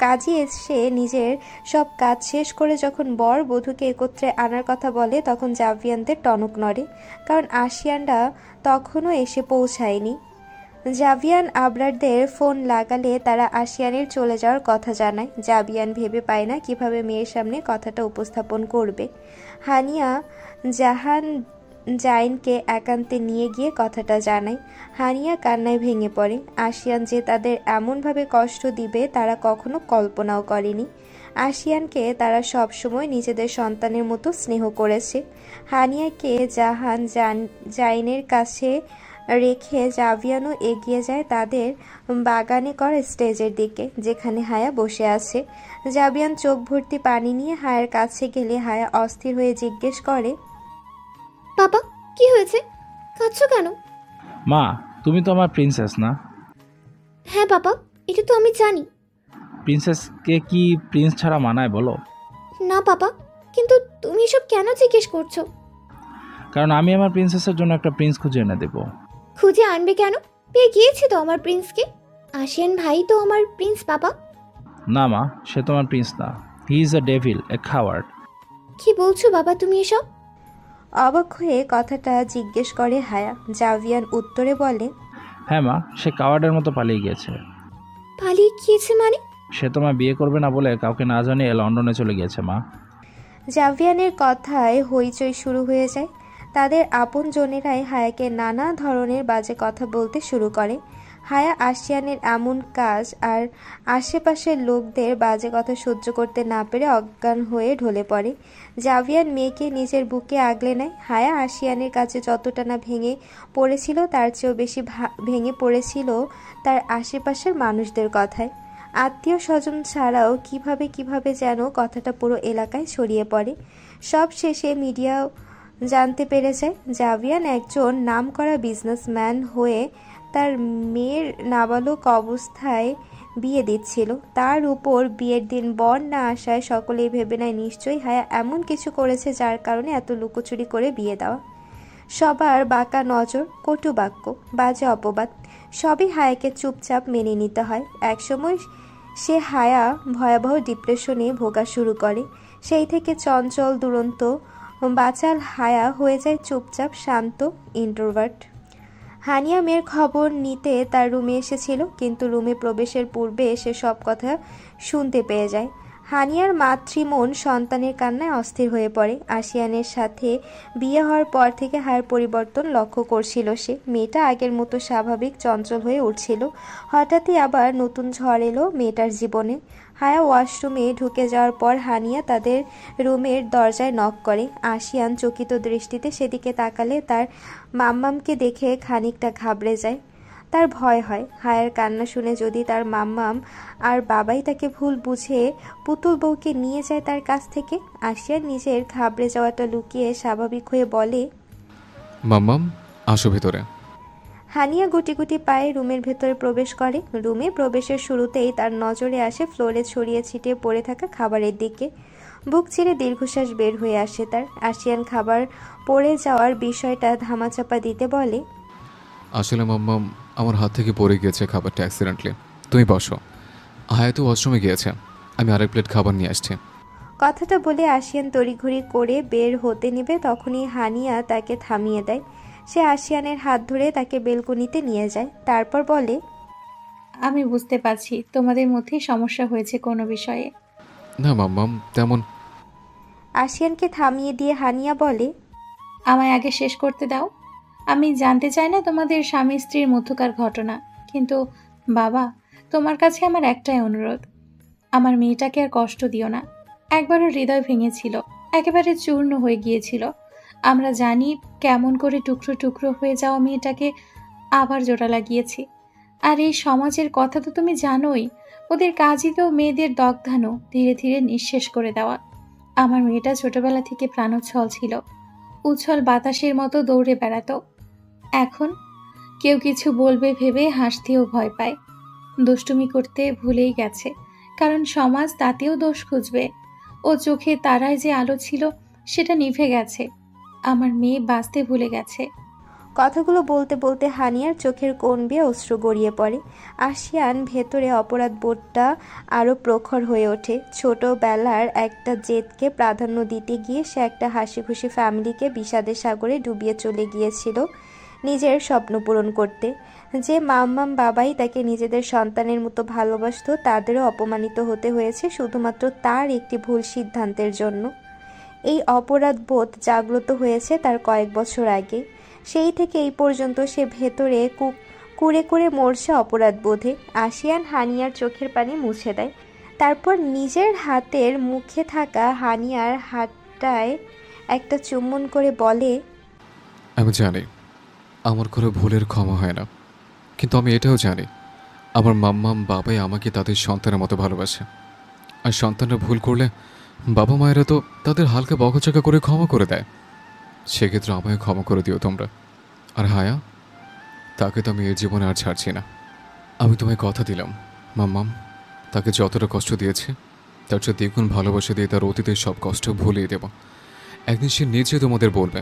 কাজী এসে নিজের সব কাজ শেষ করে যখন বর বধূকে একত্রে আনার কথা বলে, তখন জাভিয়ানদের টনক নড়ে, কারণ আশিয়ানরা তখনও এসে পৌঁছায়নি। জাভিয়ান আবরারদের ফোন লাগালে তারা আশিয়ানের চলে যাওয়ার কথা জানায়। জাভিয়ান ভেবে পায় না কিভাবে মেয়ের সামনে কথাটা উপস্থাপন করবে। হানিয়া জাহান জাইনকে একান্তে নিয়ে গিয়ে কথাটা জানায়। হানিয়া কান্নায় ভেঙে পড়ে। আশিয়ান যে তাদের এমনভাবে কষ্ট দিবে তারা কখনো কল্পনাও করেনি। আশিয়ানকে তারা সবসময় নিজেদের সন্তানের মতো স্নেহ করেছে। হানিয়াকে জাহান জাইনের কাছে রেখে জাভিয়ানও এগিয়ে যায় তাদের বাগানে করা স্টেজের দিকে, যেখানে হায়া বসে আছে। জাভিয়ান চোখ ভর্তি পানি নিয়ে হায়ার কাছে গেলে হায়া অস্থির হয়ে জিজ্ঞেস করে, বাবা কি হয়েছে, কাঁদছো কেন? মা, তুমি তো আমার প্রিন্সেস না? হ্যাঁ বাবা, এটা তো আমি জানি। প্রিন্সেসকে কি প্রিন্স ছাড়া মানায় বলো? না বাবা, কিন্তু তুমি এসব কেন জিজ্ঞেস করছো? কারণ আমি আমার প্রিন্সেসের জন্য একটা প্রিন্স খুঁজে এনে দেবো। খুঁজে আনবে কেন? পেয়ে গিয়েছি তো আমার প্রিন্সকে। আশিয়ান ভাই তো আমার প্রিন্স বাবা। না মা, সে তোমার প্রিন্স না। হি ইজ এ ডেভিল, এ খাওয়ার্ড। কি বলছো বাবা তুমি এসব? অবাক হয়ে কথাটা জিজ্ঞেস করে হায়া। জাভিয়ান উত্তরে বলে, হ্যাঁ মা, সে কাওয়ার্ডের মতো পালিয়ে গিয়েছে। পালিয়ে গিয়েছে মানে? সে তোমায় বিয়ে করবে না বলে কাউকে না জানিয়ে লন্ডনে চলে গিয়েছে মা। জাভিয়ানের কথায় হইচই শুরু হয়ে যায়। তাদের আপন জনেরাই হায়াকে নানা ধরনের বাজে কথা বলতে শুরু করে। হায়া আশিয়ানের এমন কাজ আর আশেপাশের লোকদের বাজে কথা সহ্য করতে না পেরে অজ্ঞান হয়ে ঢলে পড়ে। জাভিয়ান মেয়েকে নিজের বুকে আগলে নেয়। হায়া আশিয়ানের কাছে যতটা না ভেঙে পড়েছিল তার চেয়েও বেশি ভেঙে পড়েছিল তার আশেপাশের মানুষদের কথায়। আত্মীয় স্বজন ছাড়াও কিভাবে যেন কথাটা পুরো এলাকায় ছড়িয়ে পড়ে। সব শেষে মিডিয়াও জানতে পেরে যায় জাভিয়ান একজন নামকরা বিজনেসম্যান হয়ে তার মেয়ের নাবালক অবস্থায় বিয়ে দিচ্ছিল। তার উপর বিয়ের দিন বর না আসায় সকলেই ভেবে নেয় নিশ্চয়ই হায়া এমন কিছু করেছে যার কারণে এত লুকোচুরি করে বিয়ে দেওয়া। সবার বাঁকা নজর, কটু বাক্য, বাজে অপবাদ সবই হায়াকে চুপচাপ মেনে নিতে হয়। একসময় সে হায়া ভয়াবহ ডিপ্রেশনে ভোগা শুরু করে। সেই থেকে চঞ্চল দুরন্ত বাচাল হায়া হয়ে যায় চুপচাপ শান্ত ইন্ট্রোভার্ট। হানিয়া মেয়ের খবর নিতে তার রুমে এসেছিল, কিন্তু রুমে প্রবেশের পূর্বে সে সব কথা শুনতে পেয়ে যায়। হানিয়ার মাতৃমন সন্তানের কান্নায় অস্থির হয়ে পড়ে। আশিয়ানের সাথে বিয়ে হওয়ার পর থেকে হায়ার পরিবর্তন লক্ষ্য করছিল সে। মেয়েটা আগের মতো স্বাভাবিক চঞ্চল হয়ে উঠছিল। হঠাৎই আবার নতুন ঝড় এলো মেয়েটার জীবনে। হায়া ওয়াশরুমে ঢুকে যাওয়ার পর হানিয়া তাদের রুমের দরজায় নক করে। আশিয়ান চকিত দৃষ্টিতে সেদিকে তাকালে তার মাম্মামকে দেখে খানিকটা ঘাবড়ে যায়। তার ভয় হয় হায়ার কান্না শুনে যদি তার মাম্মাম আর বাবাই তাকে ভুল বুঝে পুতুল বউকে নিয়ে যায় তার কাছ থেকে। আশিয়ান নিজের ঘাবড়ে যাওয়াটা লুকিয়ে স্বাভাবিক হয়ে বলে, মাম্মাম আসো ভেতরে। হানিয়া গুটি গুটি পায়ে রুমের ভেতরে প্রবেশ করে। রুমে প্রবেশের শুরুতেই তার নজরে আসে ফ্লোরে ছড়িয়ে ছিটিয়ে পড়ে থাকা খাবারের দিকে। বুক ছিঁড়ে দীর্ঘশ্বাস বের হয়ে আসে তার। আশিয়ান খাবার পড়ে যাওয়ার বিষয়টা ধামাচাপা দিতে বলে, আসলে মাম্মাম আমার হাত থেকে পড়ে গিয়েছে খাবারটা অ্যাক্সিডেন্টলি। তুমি বসো। হায়াত ওয়াশরুমে গিয়েছে, আমি আরেক প্লেট খাবার নিয়ে আসছি। কথাটা বলে আশিয়ান তড়িঘড়ি করে বের হতে নেবে, তখনই হানিয়া তাকে থামিয়ে দেয়। সে আশিয়ানের হাত ধরে তাকে বেলকনিতে নিয়ে যায়। তারপর বলে, আমি বুঝতে পারছি তোমাদের মধ্যে সমস্যা হয়েছে কোনো বিষয়ে। না মাম্মাম তেমন। আশিয়ানকে থামিয়ে দিয়ে হানিয়া বলে, আমায় আগে শেষ করতে দাও। আমি জানতে চাই না তোমাদের স্বামী স্ত্রীর মধ্যকার ঘটনা, কিন্তু বাবা তোমার কাছে আমার একটাই অনুরোধ, আমার মেয়েটাকে আর কষ্ট দিও না। একবারও হৃদয় ভেঙেছিল, একেবারে চূর্ণ হয়ে গিয়েছিল। আমরা জানি কেমন করে টুকরো টুকরো হয়ে যাওয়া মেয়েটাকে আবার জোড়া লাগিয়েছি। আর এই সমাজের কথা তো তুমি জানোই, ওদের কাজই তো মেয়েদের দগ্ধানো ধীরে ধীরে নিঃশেষ করে দেওয়া। আমার মেয়েটা ছোটবেলা থেকে প্রাণোচ্ছল ছিল, উচ্ছল বাতাসের মতো দৌড়ে বেড়াতো। এখন কেউ কিছু বলবে ভেবে হাসতেও ভয় পায়, দুষ্টুমি করতে ভুলেই গেছে, কারণ সমাজ তাতেও দোষ খুঁজবে। ও চোখে তারায় যে আলো ছিল সেটা নিভে গেছে, আমার মেয়ে বাঁচতে ভুলে গেছে। কথাগুলো বলতে বলতে হানিয়ার চোখের কোণ বেয়ে অশ্রু গড়িয়ে পড়ে। আশিয়ান ভেতরে অপরাধ বোধটা আরও প্রখর হয়ে ওঠে। ছোটবেলার একটা জেদকে প্রাধান্য দিতে গিয়ে সে একটা হাসি খুশি ফ্যামিলিকে বিষাদের সাগরে ডুবিয়ে চলে গিয়েছিল নিজের স্বপ্ন পূরণ করতে। যে মাম্মাম বাবাই তাকে নিজেদের সন্তানের মতো ভালোবাসত, তাদেরও অপমানিত হতে হয়েছে শুধুমাত্র তার একটি ভুল সিদ্ধান্তের জন্য। এই অপরাধ বোধ জাগ্রত হয়েছে তার কয়েক বছর আগে। সেই থেকে এই পর্যন্ত সে ভেতরে কুড়ে কুড়ে মরছে অপরাধ বোধে। আশিয়ান হানিয়ার চোখের পানি মুছে দেয়, তারপর নিজের হাতের মুখে থাকা হানিয়ার হাতটায় একটা চুম্বন করে বলে, আমি জানি আমার কোনো ভুলের ক্ষমা হয় না, কিন্তু আমি এটাও জানি আমার মাম্মাম বাবাই আমাকে তাদের সন্তানের মতো ভালোবাসে। আর সন্তানরা ভুল করলে বাবা মায়েরা তো তাদের হালকা বকাঝকা করে ক্ষমা করে দেয়। সেক্ষেত্রে আমায় ক্ষমা করে দিও তোমরা। আর হায়া, তাকে তো আমি এর জীবনে আর ছাড়ছি না। আমি তোমায় কথা দিলাম মাম্মাম, তাকে যতটা কষ্ট দিয়েছে তার চেয়ে দ্বিগুণ ভালোবাসা দিয়ে তার অতীতের সব কষ্ট ভুলিয়ে দেব। একদিন সে নিজে তোমাদের বলবে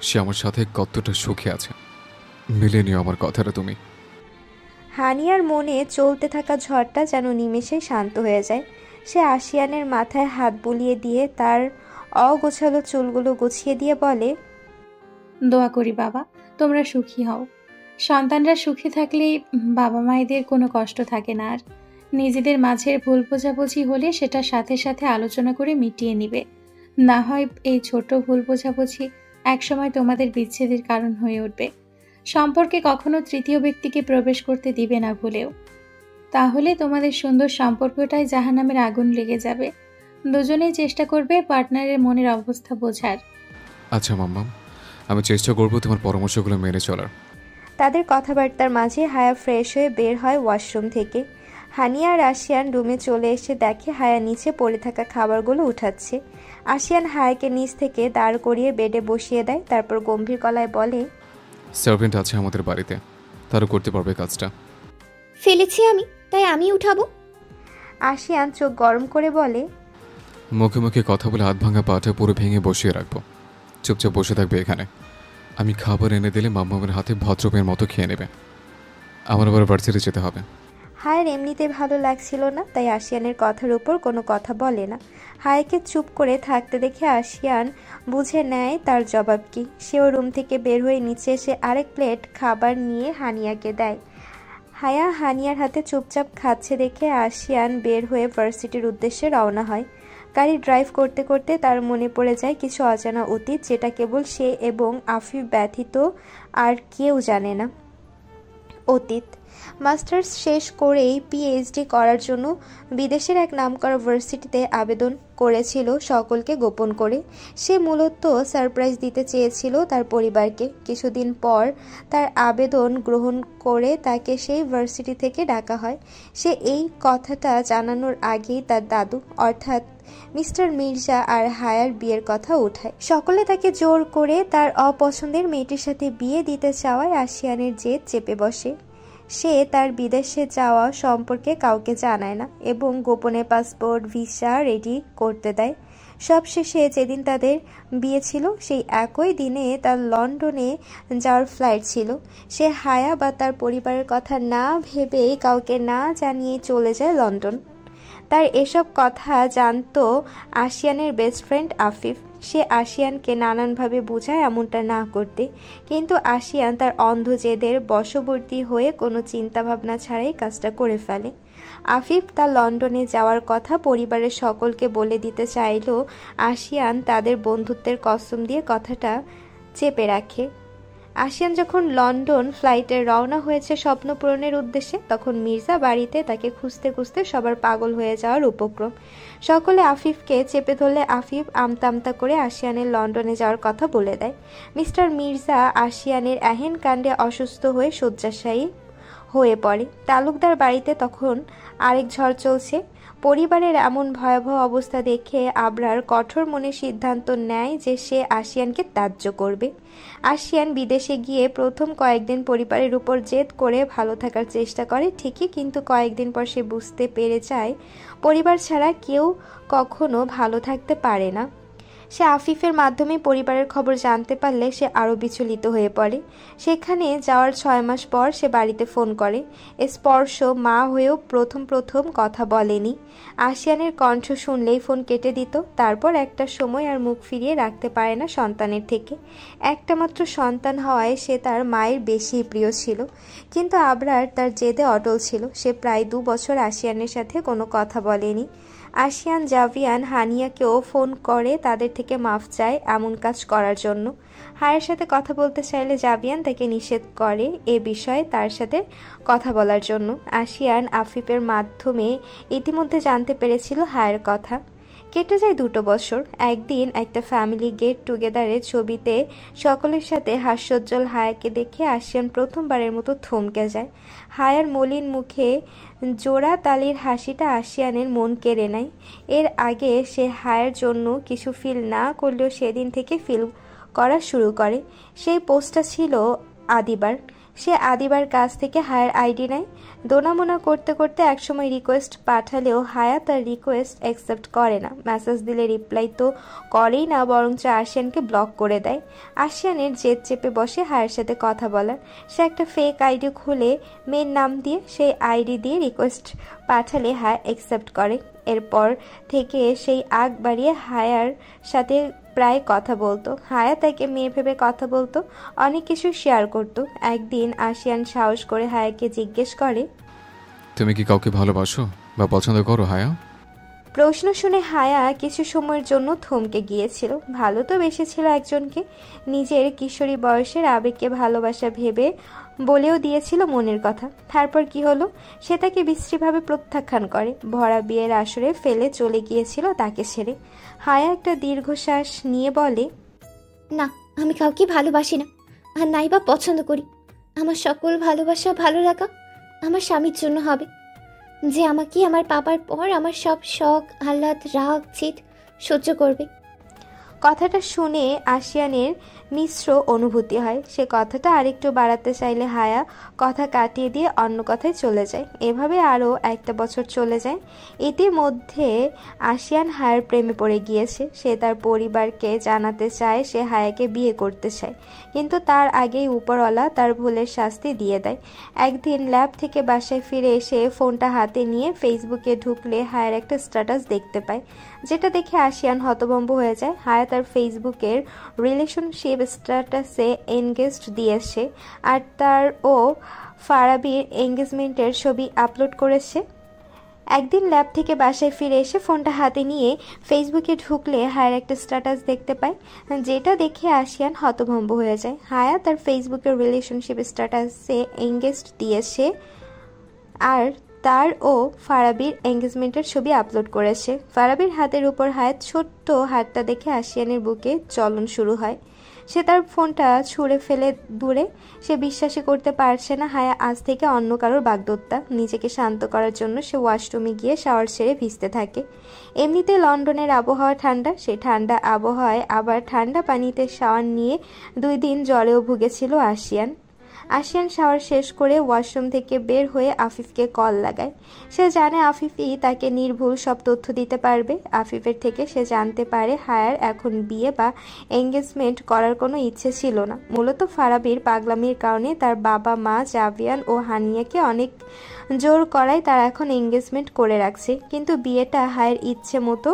সে আমার সাথে কতটা সুখে আছে। মিলে নিও আমার কথাটা তুমি। হানিয়ার মনে চলতে থাকা ঝড়টা যেন নিমেষেই শান্ত হয়ে যায়। সে আশিয়ানের মাথায় হাত বুলিয়ে দিয়ে তার অগোছালো চুলগুলো গুছিয়ে দিয়ে বলে, দোয়া করি বাবা তোমরা সুখী হও। সন্তানরা সুখী থাকলেই বাবা মায়েদের কোনো কষ্ট থাকে না। আর নিজেদের মাঝের ভুল বোঝাবুঝি হলে সেটা সাথে সাথে আলোচনা করে মিটিয়ে নিবে। না হয় এই ছোট ভুল বোঝাবুঝি একসময় তোমাদের বিচ্ছেদের কারণ হয়ে উঠবে। সম্পর্কে কখনো তৃতীয় ব্যক্তিকে প্রবেশ করতে দিবে না ভুলেও, তাহলে তোমাদের সুন্দর সম্পর্কটাই জাহান্নামের আগুন লেগে যাবে। দুজনেই চেষ্টা করবে পার্টনারের মনের অবস্থা বোঝার। আচ্ছা মাম্মাম, আমি চেষ্টা করব তোমার পরামর্শগুলো মেনে চলার। তাদের কথাবার্তার মাঝে হায়া ফ্রেশ হয়ে বের হয় ওয়াশরুম থেকে। হানিয়া আর আশিয়ান রুমে চলে এসে দেখে হায়া নিচে পড়ে থাকা খাবারগুলো উঠাচ্ছে। আশিয়ান হায়াকে নিচ থেকে দাঁড় করিয়ে বেডে বসিয়ে দেয়, তারপর গম্ভীর গলায় বলে, সার্ভেন্ট আছে আমাদের বাড়িতে, তারও করতে পারবে কাজটা। ফেলেছি আমি, তাই আমি উঠাবো। আশিয়ান চোখ গরম করে বলে, মুখে মুখে কথা বলে হাত ভাঙা পাটা পুরো ভেঙে বসিয়ে রাখবো। চুপচাপ বসে থাকবে এখানে। আমি খাবার এনে দিলে মাম্মামের হাতে ভদ্রমের মতো খেয়ে নেবে। আমার আবার ভার্সিটি যেতে হবে। হায়ের এমনিতে ভালো লাগছিল না, তাই আশিয়ানের কথার উপর কোনো কথা বলে না। হায়াকে চুপ করে থাকতে দেখে আশিয়ান বুঝে নেয় তার জবাব কি। সেও রুম থেকে বের হয়ে নিচে এসে আরেক প্লেট খাবার নিয়ে হানিয়াকে দেয়। হায়া হানিয়ার হাতে চুপচাপ খাচ্ছে দেখে আশিয়ান বের হয়ে ভার্সিটির উদ্দেশ্যে রওনা হয়। গাড়ি ড্রাইভ করতে করতে তার মনে পড়ে যায় কিছু অজানা অতীত, যেটা কেবল সে এবং আফিফ ব্যতীত আর কেউ জানে না। অতীত মাস্টার্স শেষ করেই পিএইচডি করার জন্য বিদেশের এক নামকরা ভার্সিটিতে আবেদন করেছিল সকলকে গোপন করে। সে মূলত সারপ্রাইজ দিতে চেয়েছিল তার পরিবারকে। কিছুদিন পর তার আবেদন গ্রহণ করে তাকে সেই ভার্সিটি থেকে ডাকা হয়। সে এই কথাটা জানানোর আগেই তার দাদু অর্থাৎ মিস্টার মির্জা আর হায়ার বিয়ের কথা ওঠায়। সকলে তাকে জোর করে তার অপছন্দের মেয়েটির সাথে বিয়ে দিতে চাওয়ায় আশিয়ানের জেদ চেপে বসে। সে তার বিদেশে যাওয়া সম্পর্কে কাউকে জানায় না এবং গোপনে পাসপোর্ট ভিসা রেডি করতে দেয়। সবশেষে যেদিন তাদের বিয়ে ছিল সেই একই দিনে তার লন্ডনে যাওয়ার ফ্লাইট ছিল। সে হায়া বা তার পরিবারের কথা না ভেবেই কাউকে না জানিয়ে চলে যায় লন্ডন। তার এসব কথা জানতো আশিয়ানের বেস্ট ফ্রেন্ড আফিফ। সে আশিয়ানকে নানানভাবে বোঝায় এমনটা না করতে, কিন্তু আশিয়ান তার অন্ধ জেদের বশবর্তী হয়ে কোনো চিন্তাভাবনা ছাড়াই কাজটা করে ফেলে। আফিফ তার লন্ডনে যাওয়ার কথা পরিবারের সকলকে বলে দিতে চাইলেও আশিয়ান তাদের বন্ধুত্বের কসম দিয়ে কথাটা চেপে রাখে। আশিয়ান যখন লন্ডন ফ্লাইটে রওনা হয়েছে স্বপ্ন পূরণের উদ্দেশ্যে, তখন মির্জা বাড়িতে তাকে খুঁজতে খুঁজতে সবার পাগল হয়ে যাওয়ার উপক্রম। সকলে আফিফকে চেপে ধরলে আফিফ আমতা আমতা করে আশিয়ানের লন্ডনে যাওয়ার কথা বলে দেয়। মিস্টার মির্জা আশিয়ানের এহেন কাণ্ডে অসুস্থ হয়ে শয্যাশায়ী হয়ে পড়ে। তালুকদার বাড়িতে তখন আরেক ঝড় চলছে। পরিবারের এমন ভয়াবহ অবস্থা দেখে আবরার কঠোর মনে সিদ্ধান্ত নেয় যে সে আশিয়ানকে ত্যায্য করবে। আশিয়ান বিদেশে গিয়ে প্রথম কয়েকদিন পরিবারের উপর জেদ করে ভালো থাকার চেষ্টা করে ঠিকই, কিন্তু কয়েকদিন পর সে বুঝতে পেরে যায় পরিবার ছাড়া কেউ কখনো ভালো থাকতে পারে না। সে আফিফের মাধ্যমে পরিবারের খবর জানতে পারলে সে আরও বিচলিত হয়ে পড়ে। সেখানে যাওয়ার 6 মাস পর সে বাড়িতে ফোন করে। স্পর্শ মা হয়েও প্রথম কথা বলেনি। আশিয়ানের কণ্ঠ শুনলেই ফোন কেটে দিত। তারপর একটা সময় আর মুখ ফিরিয়ে রাখতে পারে না সন্তানের থেকে। একটা মাত্র সন্তান হওয়ায় সে তার মায়ের বেশি প্রিয় ছিল, কিন্তু আবরার তার জেদে অটল ছিল। সে প্রায় 2 বছর আশিয়ানের সাথে কোনো কথা বলেনি। আশিয়ান জাভিয়ান হানিয়াকেও ফোন করে তাদের থেকে মাফ চায় এমন কাজ করার জন্য। হায়ার সাথে কথা বলতে চাইলে জাভিয়ান তাকে নিষেধ করে এ বিষয়ে তার সাথে কথা বলার জন্য। আশিয়ান আফিফের মাধ্যমে ইতিমধ্যে জানতে পেরেছিল হায়ার কথা। কেটে যায় 2 বছর। একদিন একটা ফ্যামিলি গেট টুগেদারের ছবিতে সকলের সাথে হাস্যোজ্জ্বল হায়াকে দেখে আশিয়ান প্রথমবারের মতো থমকে যায়। হায়ার মলিন মুখে জোড়া তালির হাসিটা আশিয়ানের মন কেড়ে নেয়। এর আগে সে হায়ার জন্য কিছু ফিল না করলেও সেদিন থেকে ফিল করা শুরু করে। সেই পোস্টটা ছিল আদিবার। সে আদিবার কাছ থেকে হায়ার আইডি নেয়। দোনামোনা করতে করতে একসময় রিকোয়েস্ট পাঠালেও হায়া তার রিকোয়েস্ট অ্যাকসেপ্ট করে না। মেসেজ দিলে রিপ্লাই তো করেই না, বরঞ্চ আশিয়ানকে ব্লক করে দেয়। আশিয়ানের জেদ চেপে বসে হায়ার সাথে কথা বলার। সে একটা ফেক আইডি খুলে মেয়ের নাম দিয়ে সেই আইডি দিয়ে রিকোয়েস্ট পাঠালে হায়া অ্যাকসেপ্ট করে। এরপর থেকে সেই আগ বাড়িয়ে হায়ার সাথে প্রায় কথা বলতো। হায়া তাকে মেয়ে ভেবে কথা বলতো, অনেক কিছু শেয়ার করত। একদিন আশিয়ান সাহস করে হায়াকে জিজ্ঞেস করে, তুমি কি কাউকে ভালোবাসো বা পছন্দ করো হায়া? প্রশ্ন শুনে হায়া কিছু সময়ের জন্য থমকে গিয়েছিল। ভালো তো বেসেছিল একজনকে, নিজের কিশোরী বয়সের আবেগকে ভালোবাসা ভেবে বলেও দিয়েছিল মনের কথা। তারপর কি হলো? সে তাকে বিশ্রীভাবে প্রত্যাখ্যান করে। ভরা বিয়ের আসরে ফেলে চলে গিয়েছিল তাকে ছেড়ে। হায়া একটা দীর্ঘশ্বাস নিয়ে বলে, না, আমি কাউকে ভালোবাসি না, আর নাইবা পছন্দ করি। আমার সকল ভালোবাসা ভালো লাগা আমার স্বামীর জন্য হবে, যে আমাকে আমার পাপার পর আমার সব শখ আহ্লাদ রাগ জিদ সহ্য করবে। কথাটা শুনে আশিয়ানের মিশ্র অনুভূতি হয়। সে কথাটা আরেকটু বাড়াতে চাইলে হায়া কথা কাটিয়ে দিয়ে অন্য কথায় চলে যায়। এভাবে আরও 1 বছর চলে যায়। ইতিমধ্যে আশিয়ান হায়ার প্রেমে পড়ে গিয়েছে। সে তার পরিবারকে জানাতে চায় সে হায়াকে বিয়ে করতে চায়, কিন্তু তার আগেই উপরওয়ালা তার ভুলের শাস্তি দিয়ে দেয়। একদিন ল্যাব থেকে বাসায় ফিরে এসে ফোনটা হাতে নিয়ে ফেসবুকে ঢুকলে হায়ার একটা স্ট্যাটাস দেখতে পায়, যেটা দেখে আশিয়ান হতভম্ব হয়ে যায়। হায়া তার ফেসবুকের রিলেশনশিপ স্ট্যাটাসে এনগেজড দিয়েছে, আর তার ও ফারাবির এঙ্গেজমেন্টের ছবি আপলোড করেছে। একদিন ল্যাব থেকে বাসায় ফিরে এসে ফোনটা হাতে নিয়ে ফেসবুকে ঢুকলে হায়ার একটা স্ট্যাটাস দেখতে পায়, যেটা দেখে আশিয়ান হতভম্ব হয়ে যায়। হায়া তার ফেসবুকের রিলেশনশিপ স্ট্যাটাসে এঙ্গেজড দিয়েছে আর তার ও ফারাবির এঙ্গেজমেন্টের ছবি আপলোড করেছে। ফারাবির হাতের উপর হায়াত ছোট্ট হাতটা দেখে আশিয়ানের বুকে জ্বলন শুরু হয়। সে তার ফোনটা ছুঁড়ে ফেলে দূরে। সে বিশ্বাসই করতে পারছে না হায়া আজ থেকে অন্য কারোর বাগদত্তা। নিজেকে শান্ত করার জন্য সে ওয়াশরুমে গিয়ে শাওয়ার ছেড়ে ভিজতে থাকে। এমনিতে লন্ডনের আবহাওয়া ঠান্ডা, সেই ঠান্ডা আবহাওয়ায় আবার ঠান্ডা পানিতে শাওয়ার নিয়ে 2 দিন জ্বরেও ভুগেছিল আশিয়ান। শাওয়ার শেষ করে ওয়াশরুম থেকে বের হয়ে আফিফকে কল লাগায়। সে জানে আফিফই তাকে নির্ভুল সব তথ্য দিতে পারবে। আফিফের থেকে সে জানতে পারে হায়ার এখন বিয়ে বা এঙ্গেজমেন্ট করার কোনো ইচ্ছে ছিল না। মূলত ফারাবির পাগলামির কারণে তার বাবা মা জাভিয়ান ও হানিয়াকে অনেক জোর করায় তারা এখন এঙ্গেজমেন্ট করে রাখছে, কিন্তু বিয়েটা হায়ের ইচ্ছে মতো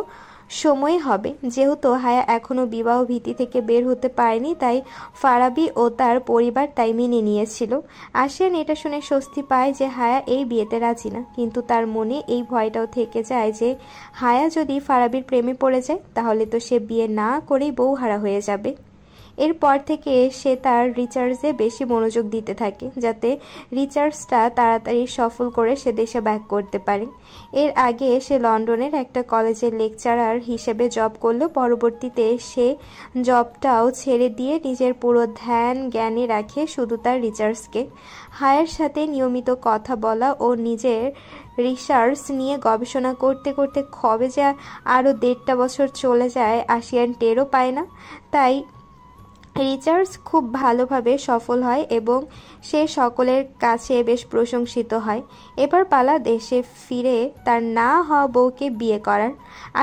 সময় হবে। যেহেতু হায়া এখনো বিবাহ ভীতি থেকে বের হতে পারেনি, তাই ফারাবি ও তার পরিবার তাই মেনে নিয়েছিল। আশিয়ান এটা শুনে স্বস্তি পায় যে হায়া এই বিয়েতে রাজি না, কিন্তু তার মনে এই ভয়টাও থেকে যায় যে হায়া যদি ফারাবির প্রেমে পড়ে যায় তাহলে তো সে বিয়ে না করেই বউহারা হয়ে যাবে। এরপর থেকে সে তার রিচার্জে বেশি মনোযোগ দিতে থাকে, যাতে রিচার্জটা তাড়াতাড়ি সফল করে সে দেশে ব্যাক করতে পারে। এর আগে সে লন্ডনের একটা কলেজের লেকচারার হিসেবে জব করলেও পরবর্তীতে সে জবটাও ছেড়ে দিয়ে নিজের পুরো ধ্যান জ্ঞানে রাখে শুধু তার রিচার্জকে। হায়ার সাথে নিয়মিত কথা বলা ও নিজের রিসার্চ নিয়ে গবেষণা করতে করতে কবে যে আরও 1.5 বছর চলে যায় আশিয়ান টেরও পায় না। তাই রিচার্জ খুব ভালোভাবে সফল হয় এবং সে সকলের কাছে বেশ প্রশংসিত হয়। এবার পালা দেশে ফিরে তার না হওয়া বউকে বিয়ে করার।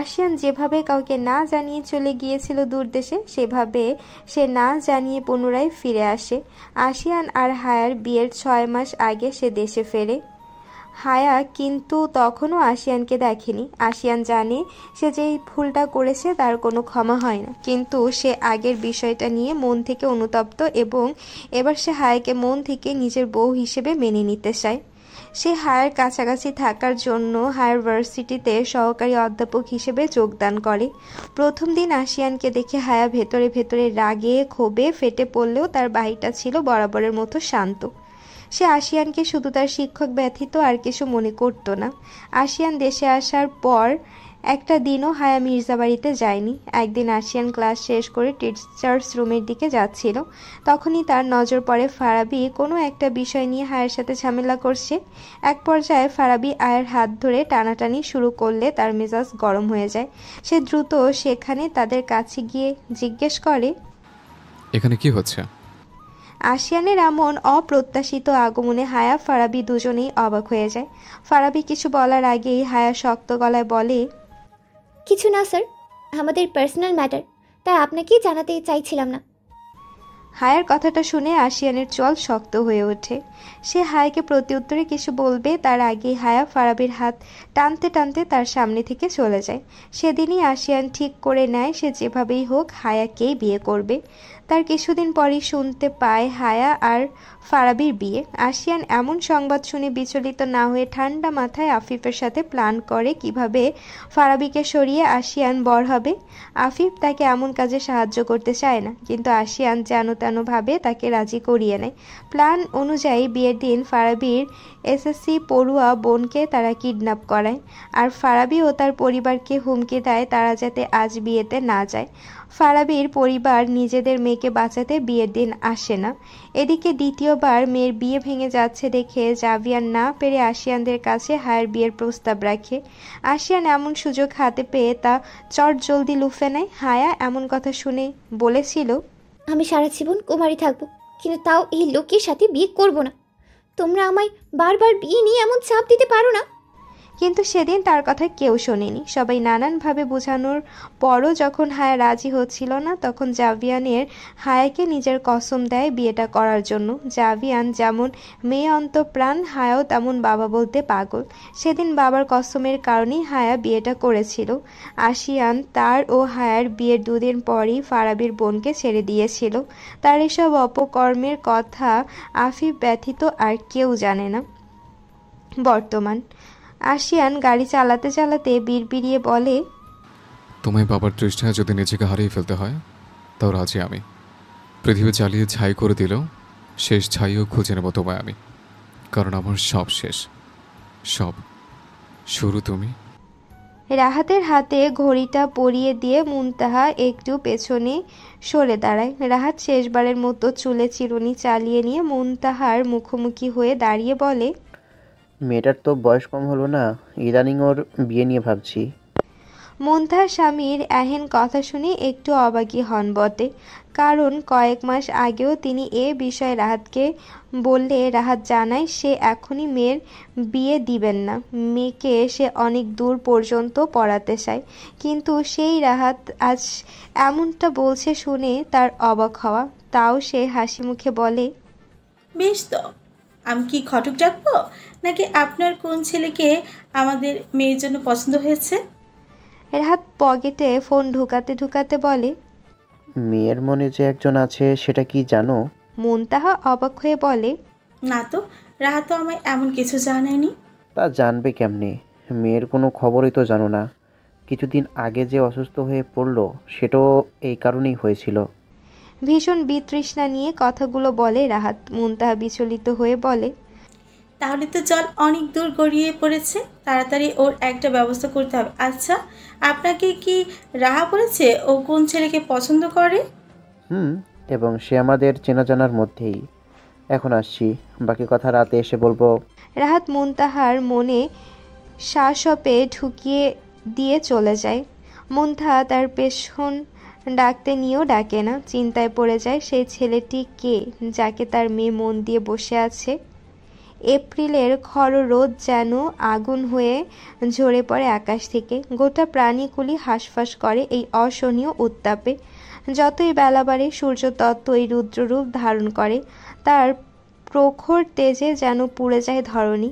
আশিয়ান যেভাবে কাউকে না জানিয়ে চলে গিয়েছিল দূর দেশে, সেভাবে সে না জানিয়ে পুনরায় ফিরে আসে। আশিয়ান আর হায়ার বিয়ের 6 মাস আগে সে দেশে ফেরে। হায়া কিন্তু তখনও আশিয়ানকে দেখেনি। আশিয়ান জানে সে যেই ভুলটা করেছে তার কোনো ক্ষমা হয় না, কিন্তু সে আগের বিষয়টা নিয়ে মন থেকে অনুতপ্ত এবং এবার সে হায়াকে মন থেকে নিজের বউ হিসেবে মেনে নিতে চায়। সে হায়ার কাছাকাছি থাকার জন্য হায়ার ভার্সিটিতে সহকারী অধ্যাপক হিসেবে যোগদান করে। প্রথম দিন আশিয়ানকে দেখে হায়া ভেতরে ভেতরে রাগে ক্ষোভে ফেটে পড়লেও তার বাহিরটা ছিল বরাবরের মতো শান্ত। সে আশিয়ানকে শুধু তার শিক্ষক ব্যথিত আর কিছু মনে করত না। আশিয়ান দেশে আসার পর একটা দিনও হায়া মির্জা বাড়িতে যায়নি। একদিন আশিয়ান ক্লাস শেষ করে টিচার্স রুমের দিকে যাচ্ছিল, তখনই তার নজর পড়ে ফারাবি কোনো একটা বিষয় নিয়ে হায়ার সাথে ঝামেলা করছে। এক পর্যায়ে ফারাবি আয়ের হাত ধরে টানাটানি শুরু করলে তার মেজাজ গরম হয়ে যায়। সে দ্রুত সেখানে তাদের কাছে গিয়ে জিজ্ঞেস করে, এখানে কি হচ্ছে? আশিয়ানের এমন অপ্রত্যাশিত আগমনে হায়া ফারাবি দুজনেই অবাক হয়ে যায়। ফারাবি কিছু বলার আগেই হায়া শক্ত গলায় বলে, কিছু না স্যার, আমাদের পার্সোনাল ম্যাটার, তাই আপনাকেই জানাতে চাইছিলাম না। হায়ার কথাটা শুনে আশিয়ানের চল শক্ত হয়ে ওঠে। সে হায়াকে প্রত্যুত্তরে কিছু বলবে তার আগেই হায়া ফারাবির হাত টানতে টানতে তার সামনে থেকে চলে যায়। সেদিনই আশিয়ান ঠিক করে নেয় সে যেভাবেই হোক হায়াকেই বিয়ে করবে। তার কিছুদিন পরই শুনতে পায় হায়া আর ফারাবির বিয়ে। আশিয়ান এমন সংবাদ শুনে বিচলিত না হয়ে ঠান্ডা মাথায় আফিফের সাথে প্ল্যান করে কিভাবে ফারাবিকে সরিয়ে আশিয়ান বর হবে। আফিফ তাকে এমন কাজে সাহায্য করতে চায় না, কিন্তু আশিয়ান যেন তেনভাবে তাকে রাজি করিয়ে নেয়। প্ল্যান অনুযায়ী বিয়ের দিন ফারাবির এসএসসি পড়ুয়া বোনকে তারা কিডন্যাপ করায়, আর ফারাবি ও তার পরিবারকে হুমকি দেয় তারা যাতে আজ বিয়েতে না যায়। ফারাবির পরিবার নিজেদের মেয়েকে বাঁচাতে বিয়ের দিন আসে না। এদিকে দ্বিতীয়বার মেয়ের বিয়ে ভেঙে যাচ্ছে দেখে জাভিয়ান না পেরে আশিয়ানদের কাছে হায়ার বিয়ের প্রস্তাব রাখে। আশিয়ান এমন সুযোগ হাতে পেয়ে তা চট জলদি লুফে নেয়। হায়া এমন কথা শুনে বলেছিল, আমি সারা জীবন কুমারী থাকবো, কিন্তু তাও এই লোকের সাথে বিয়ে করব না। তোমরা আমায় বারবার বিয়ে নিয়ে এমন চাপ দিতে পারো না। কিন্তু সেদিন তার কথা কেউ শোনেনি। সবাই নানানভাবে বোঝানোর পরও যখন হায়া রাজি হচ্ছিল না, তখন জাভিয়ানের হায়াকে নিজের কসম দেয় বিয়েটা করার জন্য। জাভিয়ান যেমন মেয়ে অন্তঃপ্রাণ, হায়াও তেমন বাবা বলতে পাগল। সেদিন বাবার কসমের কারণেই হায়া বিয়েটা করেছিল। আশিয়ান তার ও হায়ার বিয়ের 2 দিন পরই ফারাবির বোনকে ছেড়ে দিয়েছিল। তার এসব অপকর্মের কথা আফিফ ব্যথিত আর কেউ জানে না। বর্তমান আশিয়ান গাড়ি চালাতে চালাতে বিড়বিড়িয়ে বলে, তোমায় বাবার তৃষ্ণায় যদি নিজেকে হারিয়ে ফেলতে হয় তাও রাজি আমি। পৃথিবী জ্বালিয়ে ছাই করে দিলেও শেষ ছাইও খুঁজে নেব তোমায় আমি, কারণ আমার সব শেষ, সব শুরু তুমি। রাহাতের হাতে ঘড়িটা পরিয়ে দিয়ে মুনতাহা একটু পেছনে সরে দাঁড়ায়। রাহাত শেষবারের মতো চুলে চিরুনি চালিয়ে নিয়ে মুনতাহার মুখোমুখি হয়ে দাঁড়িয়ে বলে, মেয়েটার তো বয়স কম হলো না, ইদানিং ওর বিয়ে নিয়ে ভাবছি। মুনতাহার স্বামীর এহেন কথা শুনে একটু অবাকই হন বটে, কারণ কয়েক মাস আগেও তিনি এ বিষয়ে রাহাতকে বললে রাহাত জানায় সে এখনই মেয়ের বিয়ে দিবেন না। মেয়েকে সে অনেক দূর পর্যন্ত পড়াতে চায়, কিন্তু সেই রাহাত আজ এমনটা বলছে শুনে তার অবাক হওয়া। তাও সে হাসি মুখে বলে, বেশ তো, আমি কি ঘটক ডাকবো, নাকি আপনার কোন ছেলেকে আমাদের মেয়ের জন্য পছন্দ হয়েছে? রাহাত পকেটে ফোন ঢুকাতে ঢুকাতে বলে, মেয়ের মনে যে একজন আছে সেটা কি জানো? মুনতাহা অবাক হয়ে বলে, না তো, রাহাত তো আমায় এমন কিছু জানায়নি। তা জানবে কেমনে? মেয়ের কোনো খবরই তো জানো না। কিছুদিন আগে যে অসুস্থ হয়ে পড়লো সেটাও এই কারণেই হয়েছিল। ভীষণ বিতৃষ্ণা নিয়ে কথাগুলো বলে রাহাত। মুনতাহা বিচলিত হয়ে বলে, তাহলে তো জল অনেক দূর গড়িয়ে পড়েছে, তাড়াতাড়ি ওর একটা ব্যবস্থা করতে হবে। আচ্ছা, আপনাকে কি রাহা বলেছে ও কোন ছেলেকে পছন্দ করে? এবং সে আমাদের চেনা জানার মধ্যেই। এখন আসছি, বাকি কথা রাতে এসে বলবো। রাহাত মুনতাহার মনে শ্বাসপে ঢুকিয়ে দিয়ে চলে যায়। মুনতাহা তার পেছন ডাকতে নিয়েও ডাকে না। চিন্তায় পড়ে যায় সেই ছেলেটি কে, যাকে তার মেয়ে মন দিয়ে বসে আছে। এপ্রিলের খড় রোদ যেন আগুন হয়ে ঝরে পড়ে আকাশ থেকে। গোটা প্রাণীকুলি হাঁসফাঁস করে এই অসহনীয় উত্তাপে। যতই বেলা বাড়ে সূর্য ততই রুদ্ররূপ ধারণ করে। তার প্রখর তেজে যেন পুড়ে যায় ধরণী।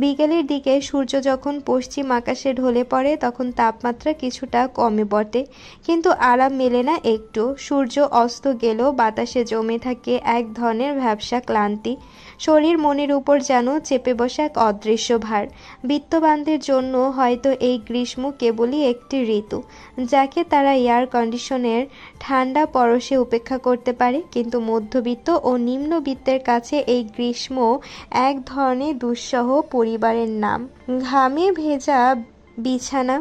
বিকেলের দিকে সূর্য যখন পশ্চিম আকাশে ঢলে পড়ে তখন তাপমাত্রা কিছুটা কমে বটে, কিন্তু আরাম মেলে না একটু। সূর্য অস্ত গেলেও বাতাসে জমে থাকে এক ধরনের ভ্যাপসা ক্লান্তি। শরীর মনের উপর যেন চেপে বসে এক অদৃশ্য ভার। বিত্তবানদের জন্য হয়তো এই গ্রীষ্ম কেবলই একটি ঋতু, যাকে তারা এয়ার কন্ডিশনের ঠান্ডা পরশে উপেক্ষা করতে পারে, কিন্তু মধ্যবিত্ত ও নিম্নবিত্তের কাছে এই গ্রীষ্ম এক ধরনের দুঃসহ পরিবারের নাম। ঘামে ভেজা বিছানা,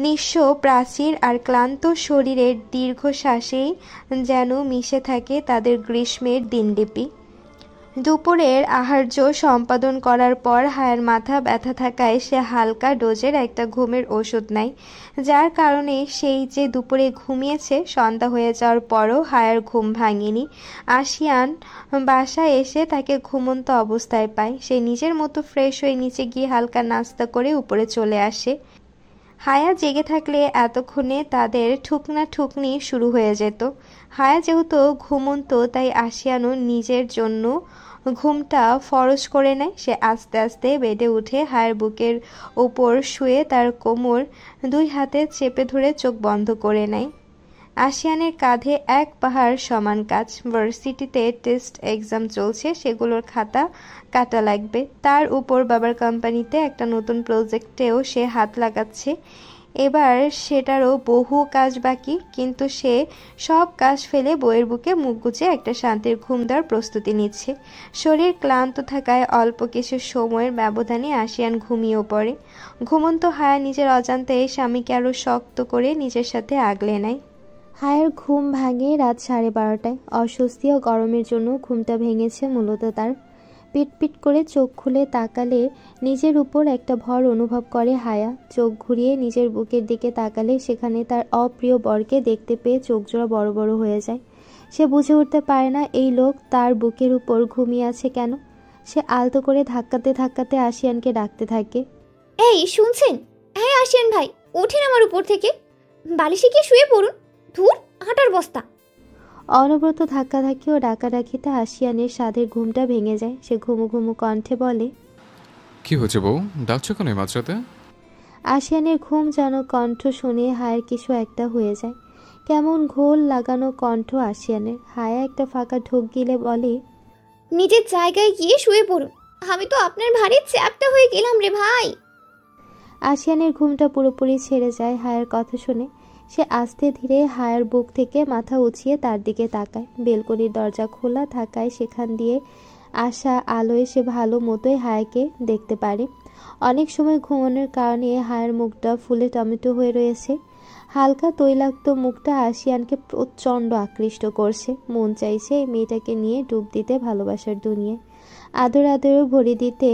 নিঃস্ব প্রাচীর আর ক্লান্ত শরীরের দীর্ঘশ্বাসেই যেন মিশে থাকে তাদের গ্রীষ্মের দিনলিপি। দুপুরের আহার্য সম্পাদন করার পর হায়ার মাথা ব্যথা থাকায় সে হালকা ডোজের একটা ঘুমের ওষুধ নেয়, যার কারণে সেই যে দুপুরে ঘুমিয়েছে সন্ধ্যা হয়ে যাওয়ার পরও হায়ার ঘুম ভাঙেনি। আশিয়ান বাসায় এসে তাকে ঘুমন্ত অবস্থায় পায়। সে নিজের মতো ফ্রেশ হয়ে নিচে গিয়ে হালকা নাস্তা করে উপরে চলে আসে। হায়া জেগে থাকলে এতক্ষণে তাদের ঠুকনি শুরু হয়ে যেত। হায়া যেহেতু ঘুমন্ত, তাই আশিয়ানও নিজের জন্য ঘুমটা ফরজ করে নেয়। সে আস্তে আস্তে বেডে উঠে হায়ার বুকের ওপর শুয়ে তার কোমর দুই হাতে চেপে ধরে চোখ বন্ধ করে নেয়। আশিয়ানের কাঁধে এক পাহাড় সমান কাজ। ভার্সিটিতে টেস্ট এক্সাম চলছে, সেগুলোর খাতা কাটা লাগবে। তার উপর বাবার কোম্পানিতে একটা নতুন প্রজেক্টেও সে হাত লাগাচ্ছে। এবার সেটারও বহু কাজ বাকি, কিন্তু সে সব কাজ ফেলে বইয়ের বুকে মুখ গুজে একটা শান্তির ঘুম দেওয়ার প্রস্তুতি নিচ্ছে। শরীর ক্লান্ত থাকায় অল্প কিছু সময়ের ব্যবধানে আশিয়ান ঘুমিয়েও পড়ে। ঘুমন্ত হায়া নিজের অজান্তে স্বামীকে আরও শক্ত করে নিজের সাথে আগলে নেয়। হায়ার ঘুম ভাঙে রাত 12:30টায়। অস্বস্তি ও গরমের জন্য ঘুমটা ভেঙেছে মূলত তার। পিটপিট করে চোখ খুলে তাকালে নিজের উপর একটা ভর অনুভব করে হায়া। চোখ ঘুরিয়ে নিজের বুকের দিকে তাকালে সেখানে তার অপ্রিয় বরকে দেখতে পেয়ে চোখজোড়া বড় বড় হয়ে যায়। সে বুঝে উঠতে পারে না এই লোক তার বুকের উপর ঘুমিয়ে আছে কেন। সে আলতো করে ধাক্কাতে ধাক্কাতে আশিয়ানকে ডাকতে থাকে, এই শুনছেন? হ্যাঁ আশিয়ান ভাই, ওঠেন আমার উপর থেকে, বালিশে গিয়ে শুয়ে পড়ুন। ধুর, হাঁটার বস্তা। অনবরত ধাক্কাধাক্কি ও ডাকাডাকিতে আশিয়ানের সাধের ঘুমটা ভেঙে যায়। সে ঘুমু ঘুমু কণ্ঠে বলে, কি হয়েছে বউ, ডাকছো কেন মাঝরাতে? আশিয়ানের ঘুম যেন কণ্ঠ শুনে হায়ের কিছু একটা হয়ে যায়। কেমন ঘোল লাগানো কণ্ঠ আশিয়ানের। হায়া একটা ফাঁকা ঢোক গিলে বলে, নিজের জায়গায় গিয়ে শুয়ে পড়ুন। আমি তো আপনার ভারী চ্যাপটা হয়ে গেলাম রে ভাই। আশিয়ানের ঘুমটা পুরোপুরি ছেড়ে যায় হায়ের কথা শুনে। সে আস্তে ধীরে হায়ার বুক থেকে মাথা উঁচিয়ে তার দিকে তাকায়। বেলকনির দরজা খোলা থাকায় সেখান দিয়ে আসা আলোয় সে ভালো মতোই হায়াকে দেখতে পারে। অনেক সময় ঘুমানোর কারণে হায়ার মুখটা ফুলে টমেটো হয়ে রয়েছে। হালকা তৈলাক্ত মুখটা আশিয়ানকে প্রচণ্ড আকৃষ্ট করছে। মন চাইছে এই মেয়েটাকে নিয়ে ডুব দিতে ভালোবাসার দুনিয়ায়। আদর আদরেও ভরে দিতে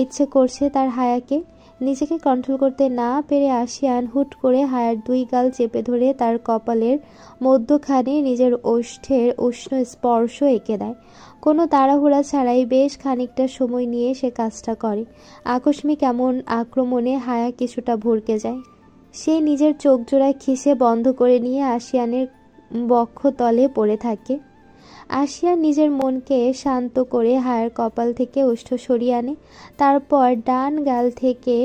ইচ্ছে করছে তার হায়াকে। নিজেকে কন্ট্রোল করতে না পেরে আশিয়ান হুট করে হায়ার দুই গাল চেপে ধরে তার কপালের মধ্যখানে নিজের ওষ্ঠের উষ্ণ স্পর্শ এঁকে দেয়। কোনো তাড়াহুড়া ছাড়াই বেশ খানিকটা সময় নিয়ে সে কাজটা করে। আকস্মিক এমন আক্রমণে হায়া কিছুটা ভরকে যায়। সে নিজের চোখ জোড়ায় খিসে বন্ধ করে নিয়ে আশিয়ানের বক্ষতলে পড়ে থাকে। আসিয়ান নিজের মনকে শান্ত করে হায়ার কপাল থেকে ওষ্ঠ সরিয়ে আনে, তারপর ডান গাল থেকে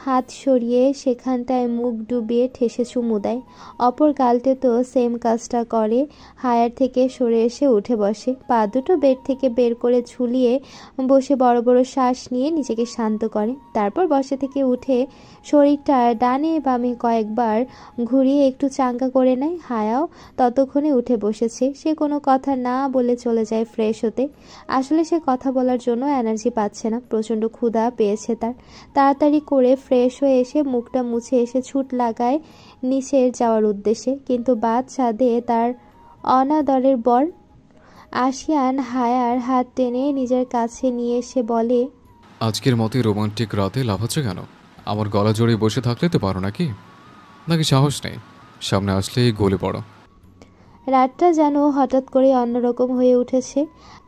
হাত সরিয়ে সেখানটায় মুখ ডুবিয়ে ঠেসে চুমু দেয়। অপর গালতে তো সেম কাজটা করে। হায়ার থেকে সরে এসে উঠে বসে, পা দুটো বেড থেকে বের করে ঝুলিয়ে বসে বড় বড় শ্বাস নিয়ে নিজেকে শান্ত করে। তারপর বসে থেকে উঠে শরীরটা ডানে বামে কয়েকবার ঘুরিয়ে একটু চাঙ্গা করে নেয়। হায়াও ততক্ষণে উঠে বসেছে। সে কোনো কথা না বলে চলে যায় ফ্রেশ হতে। আসলে সে কথা বলার জন্য এনার্জি পাচ্ছে না, প্রচণ্ড ক্ষুধা পেয়েছে তার। তাড়াতাড়ি করে ফ্রেশ হয়ে এসে মুখটা মুছে এসে ছুট লাগায় নিচের যাওয়ার উদ্দেশ্যে, কিন্তু বাদ সাধে তার অনাদরের বর। আসিয়ান হায়ার হাত টেনে নিজের কাছে নিয়ে এসে বলে, আজকের মতো রোমান্টিক রাতে লাফাচ্ছ কেন? আমার গলা জড়িয়ে বসে থাকলে তো পারো নাকি? নাকি সাহস নেই? সামনে আসলেই গলে পড়ো। রাতটা যেন হঠাৎ করে অন্যরকম হয়ে উঠেছে।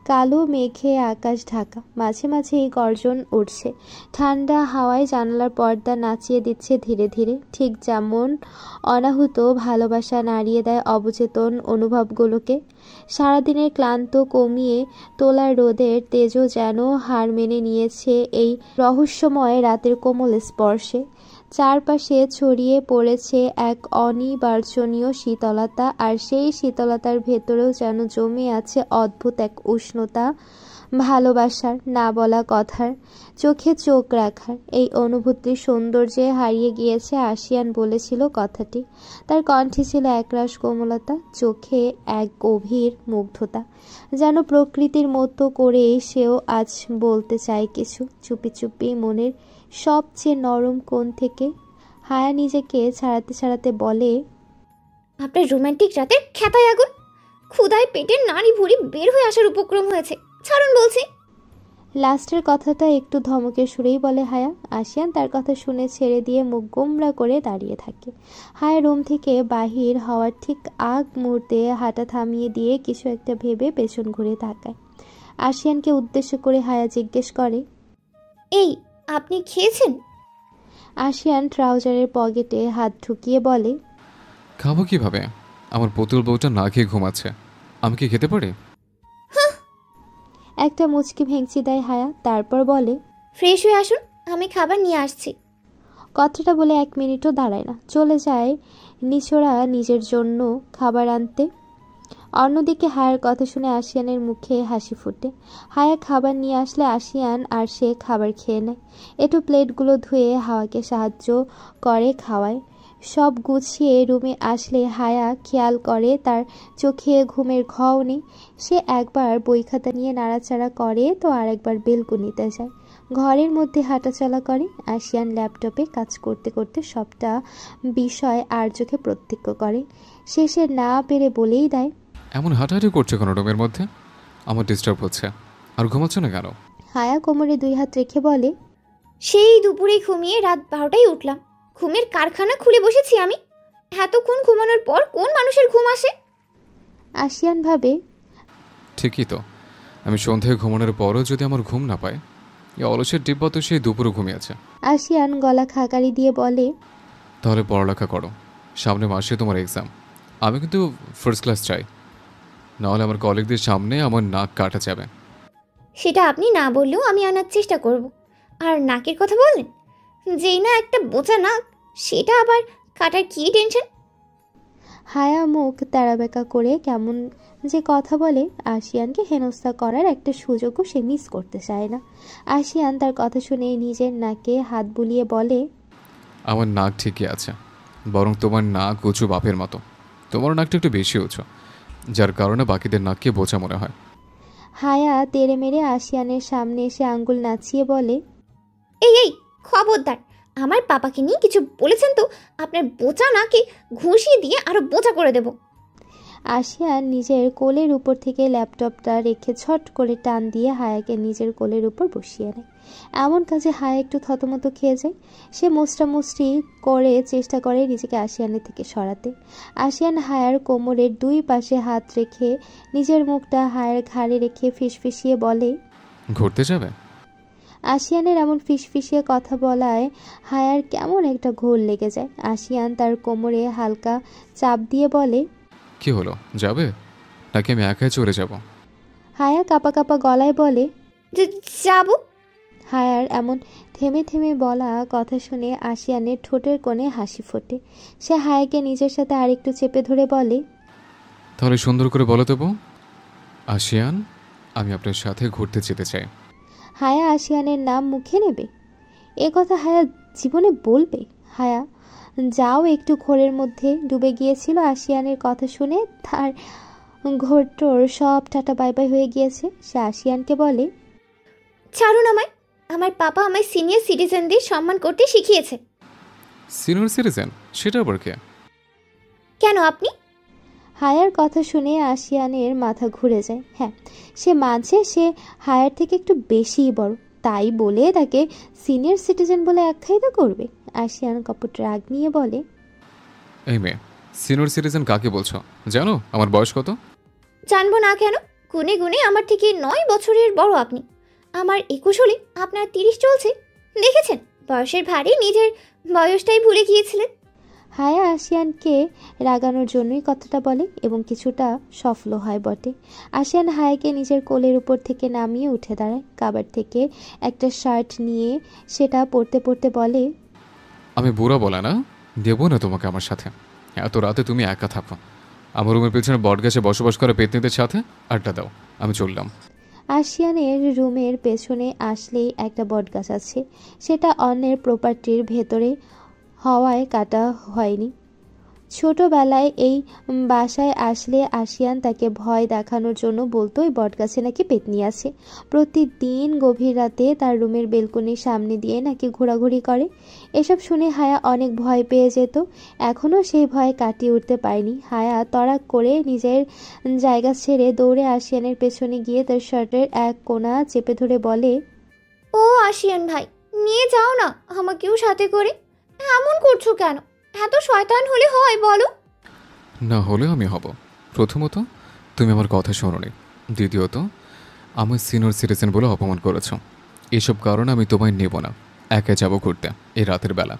কালো মেঘে আকাশ ঢাকা, মাঝে মাঝে এই গর্জন উঠছে। ঠান্ডা হাওয়ায় জানালার পর্দা নাচিয়ে দিচ্ছে ধীরে ধীরে, ঠিক যেমন অনাহুত ভালোবাসা নাড়িয়ে দেয় অবচেতন অনুভবগুলোকে। সারাদিনের ক্লান্ত কমিয়ে তোলার রোদের তেজও যেন হার মেনে নিয়েছে এই রহস্যময় রাতের কোমল স্পর্শে। চারপাশে ছড়িয়ে পড়েছে এক অনিবার্জনীয় শীতলতা, আর সেই শীতলতার ভেতরেও যেন জমে আছে অদ্ভুত এক উষ্ণতা, ভালোবাসার, না বলা কথার, চোখে চোখ রাখার। এই অনুভূতির সৌন্দর্যে হারিয়ে গিয়েছে আসিয়ান বলেছিল কথাটি। তার কণ্ঠে ছিল একরাশ কোমলতা, চোখে এক গভীর মুগ্ধতা, যেন প্রকৃতির মতো করে সেও আজ বলতে চায় কিছু, চুপি চুপি মনের সবচেয়ে নরম কোণ থেকে। হায়া নিজেকে ছাড়াতে ছাড়াতে বলে, আপনার রোমান্টিক রাতের খ্যাপায় আগুন, ক্ষুধায় পেটের নাড়ি ভুড়ি বের হয়ে আসার উপক্রম হয়েছে, ছাড়ুন বলছি। লাস্টের কথাটা একটু ধমকের সুরেই বলে হায়া। আসিয়ান তার কথা শুনে ছেড়ে দিয়ে মুখ গোমড়া করে দাঁড়িয়ে থাকে। হায়া রুম থেকে বাহির হওয়ার ঠিক আগ মুহূর্তে হাঁটা থামিয়ে দিয়ে কিছু একটা ভেবে পেছন ঘুরে তাকায়। আসিয়ানকে উদ্দেশ্য করে হায়া জিজ্ঞেস করে, এই আপনি খেয়েছেন? আসিয়ান ট্রাউজারের পকেটে হাত ঢুকিয়ে বলে, খাবো কিভাবে? আমার পুতুল বউটা না খেয়ে ঘুমাচ্ছে, আমি কি খেতে পারি? একটা মুচকি ভেঙচি দেয় হায়া, তারপর বলে, ফ্রেশ হয়ে আসুন, আমি খাবার নিয়ে আসছি। কথাটা বলে 1 মিনিটও দাঁড়ায় না, চলে যায় নিশোরা নিজের জন্য খাবার আনতে। অন্যদিকে হায়ার কথা শুনে আসিয়ানের মুখে হাসি ফুটে। হায়া খাবার নিয়ে আসলে আসিয়ান আর সে খাবার খেয়ে নেয়। একটু প্লেটগুলো ধুয়ে হাওয়াকে সাহায্য করে খাওয়ায়। সব গুছিয়ে রুমে আসলে হায়া খেয়াল করে তার চোখে ঘুমের ঘাও নেই। সে একবার বই খাতা নিয়ে নাড়াচাড়া করে তো আরেকবার বেলকুনিতে যায়, ঘরের মধ্যে হাঁটাচলা করে। আসিয়ান ল্যাপটপে কাজ করতে করতে সবটা বিষয় আর চোখে প্রত্যক্ষ করে। শেষে না পেরে বলেই দেয়, এমন হাঁটাহাঁটি করছে কোনো রুমের মধ্যে? আমার ডিস্টার্ব হচ্ছে। আর ঘুমাচ্ছ না কেন? হায়া কোমরে 2 হাত রেখে বলে, সেই দুপুরে ঘুমিয়ে রাত 12টায় উঠলাম, ঘুমের কারখানা খুলে বসেছি আমি। এতক্ষণ ঘুমানোর পর কোন মানুষের ঘুম আসে? আসিয়ান ভাবে, ঠিকই তো, আমি সন্ধ্যায় ঘুমানোর পরও যদি আমার ঘুম না পায়, এই অলসের ডিব্বা তো সেই দুপুরে ঘুমিয়েছে। আসিয়ান গলা খাকারি দিয়ে বলে, তাহলে পড়ালেখা করো, সামনে মাসে তোমার এক্সাম। আমি কিন্তু ফার্স্ট ক্লাস চাই, নাহলে আমার কলিগদের সামনে আমার নাক কাটা যাবে। সেটা আপনি না বললেও আমি আনার চেষ্টা করব। আর নাকের কথা বললেন, যেই না একটা বোচা নাক, সেটা আবার কাটার কি টেনশন? হায়া মুখ তেড়াবেকা করে কেমন যে কথা বলে। আসিয়ানকে হেনস্থা করার একটা সুযোগও সে মিস করতে চায় না। আসিয়ান তার কথা শুনে নিজের নাকে হাত বুলিয়ে বলে, আমার নাক ঠিকই আছে, বরং তোমার নাক উঁচু বাপের মতো। তোমার নাকটা একটু বেশি উঁচু, যার কারণে বাকিদের নাককে বোঝা মনে হয়। হায়া তেড়ে মেরে আসিয়ানের সামনে এসে আঙ্গুল নাচিয়ে বলে, এই এই খবরদার, আমার পাপাকে নিয়ে কিছু বলেছেন তো আপনার বোচা নাকে ঘুষিয়ে দিয়ে আরো বোচা করে দেব। আসিয়ান নিজের কোলের উপর থেকে ল্যাপটপটা রেখে ছট করে টান দিয়ে হায়াকে নিজের কোলের উপর বসিয়ে নেয়। এমন কাজে হায়া একটু থতমত খেয়ে যায়। সে মুষ্টামুষ্টি করে চেষ্টা করে নিজেকে আসিয়ানের থেকে সরাতে। আসিয়ান হায়ার কোমরের 2 পাশে হাত রেখে নিজের মুখটা হায়ার ঘাড়ে রেখে ফিসফিসিয়ে বলে, ঘুরতে যাবে? আসিয়ানের এমন ফিসফিসিয়ে কথা বলায় হায়ার কেমন একটা ঘোর লেগে যায়। আসিয়ান তার কোমরে হালকা চাপ দিয়ে বলে, কি হলো, যাবে নাকি আমি একাই চলে যাব? হায়া কাপা কাপা গলায় বলে, যাব। হায়ার এমন থেমে থেমে বলা কথা শুনে আশিয়ানের ঠোঁটের কোণে হাসি ফোটে। সে হায়াকে নিজের সাথে আরেকটু চেপে ধরে বলে, তাহলে সুন্দর করে বলো তো বউ। আশিয়ান, আমি আপনার সাথে ঘুরতে যেতে চাই। হায়া আশিয়ানের নাম মুখে নেবে? এ কথা হায়া জীবনে বলবে? হায়া যাও একটু ঘোরের মধ্যে ডুবে গিয়েছিল আশিয়ানের কথা শুনে। তার ঘোরটোর সব টাটা বাই বাই হয়ে গিয়েছে। সে আশিয়ানকে বলে, ছাড়ুন আমায়। আমার পাপা আমায় সিনিয়র সিটিজেনদের সম্মান করতে শিখিয়েছে। Senior citizen? সেটা আবার কে? কেন আপনি? হায়ার কথা শুনে আশিয়ানের মাথা ঘুরে যায়। হ্যাঁ, সে মাঝে সে হায়ার থেকে একটু বেশিই বড়, তাই বলে তাকে সিনিয়র সিটিজেন বলে আখ্যায়িত করবে? আশিয়ান কপট রাগ নিয়ে বলে, এই মেয়ে, সিনিয়র সিটিজেন কাকে বলছো? জানো আমার বয়স কত? জানবো না কেন? গুনে গুনে আমার থেকে 9 বছরের বড় আপনি। আমার 21 হলে আপনার 30 চলছে। দেখেছেন, বয়সের ভারে নিজের বয়সটাই ভুলে গিয়েছিলেন। হায়া আশিয়ানকে রাগানোর জন্যই কথাটা বলে এবং কিছুটা সফল হয় বটে। আশিয়ান হায়াকে নিজের কোলের উপর থেকে নামিয়ে উঠে দাঁড়ায়। কাবার থেকে একটা শার্ট নিয়ে সেটা পরতে পরতে বলে, আমি বুড়া বলে না, দেবো না তোমাকে আমার সাথে। এত রাতে তুমি একা থাকো, আমার রুমের পেছনে বটগাছে বসবাস করে পেতনিদের সাথে আড্ডা দাও। আমি চললাম। আশিয়ানের রুমের পেছনে আসলেই একটা বটগাছ আছে। সেটা অন্যের প্রপার্টির ভেতরে হওয়ায় কাটা হয়নি। ছোটবেলায় এই বাসায় আসলে আশিয়ান তাকে ভয় দেখানোর জন্য বলতো এই বটগাছে নাকি পেতনি আছে। প্রতিদিন গভীর রাতে তার রুমের বেলকনির সামনে দিয়ে নাকি ঘোরাঘুরি করে। এসব শুনে হায়া অনেক ভয় পেয়ে যেত। এখনও সেই ভয় কাটিয়ে উঠতে পারেনি। হায়া তড়াক করে নিজের জায়গা ছেড়ে দৌড়ে আশিয়ানের পেছনে গিয়ে তার শার্টের এক কোণা চেপে ধরে বলে, ও আশিয়ান ভাই, নিয়ে যাও না আমাকেও সাথে করে। এমন করছো কেন? এত শয়তান হলে হয় বলো? না হলেও আমি হব। প্রথমত, তুমি আমার কথা শোনোনি। দ্বিতীয়ত, আমি সিনিয়র সিটিজেন বলে অপমান করেছ। এসব কারণে আমি তোমায় নেব না। একা যাব ঘুরতে এই রাতের বেলা।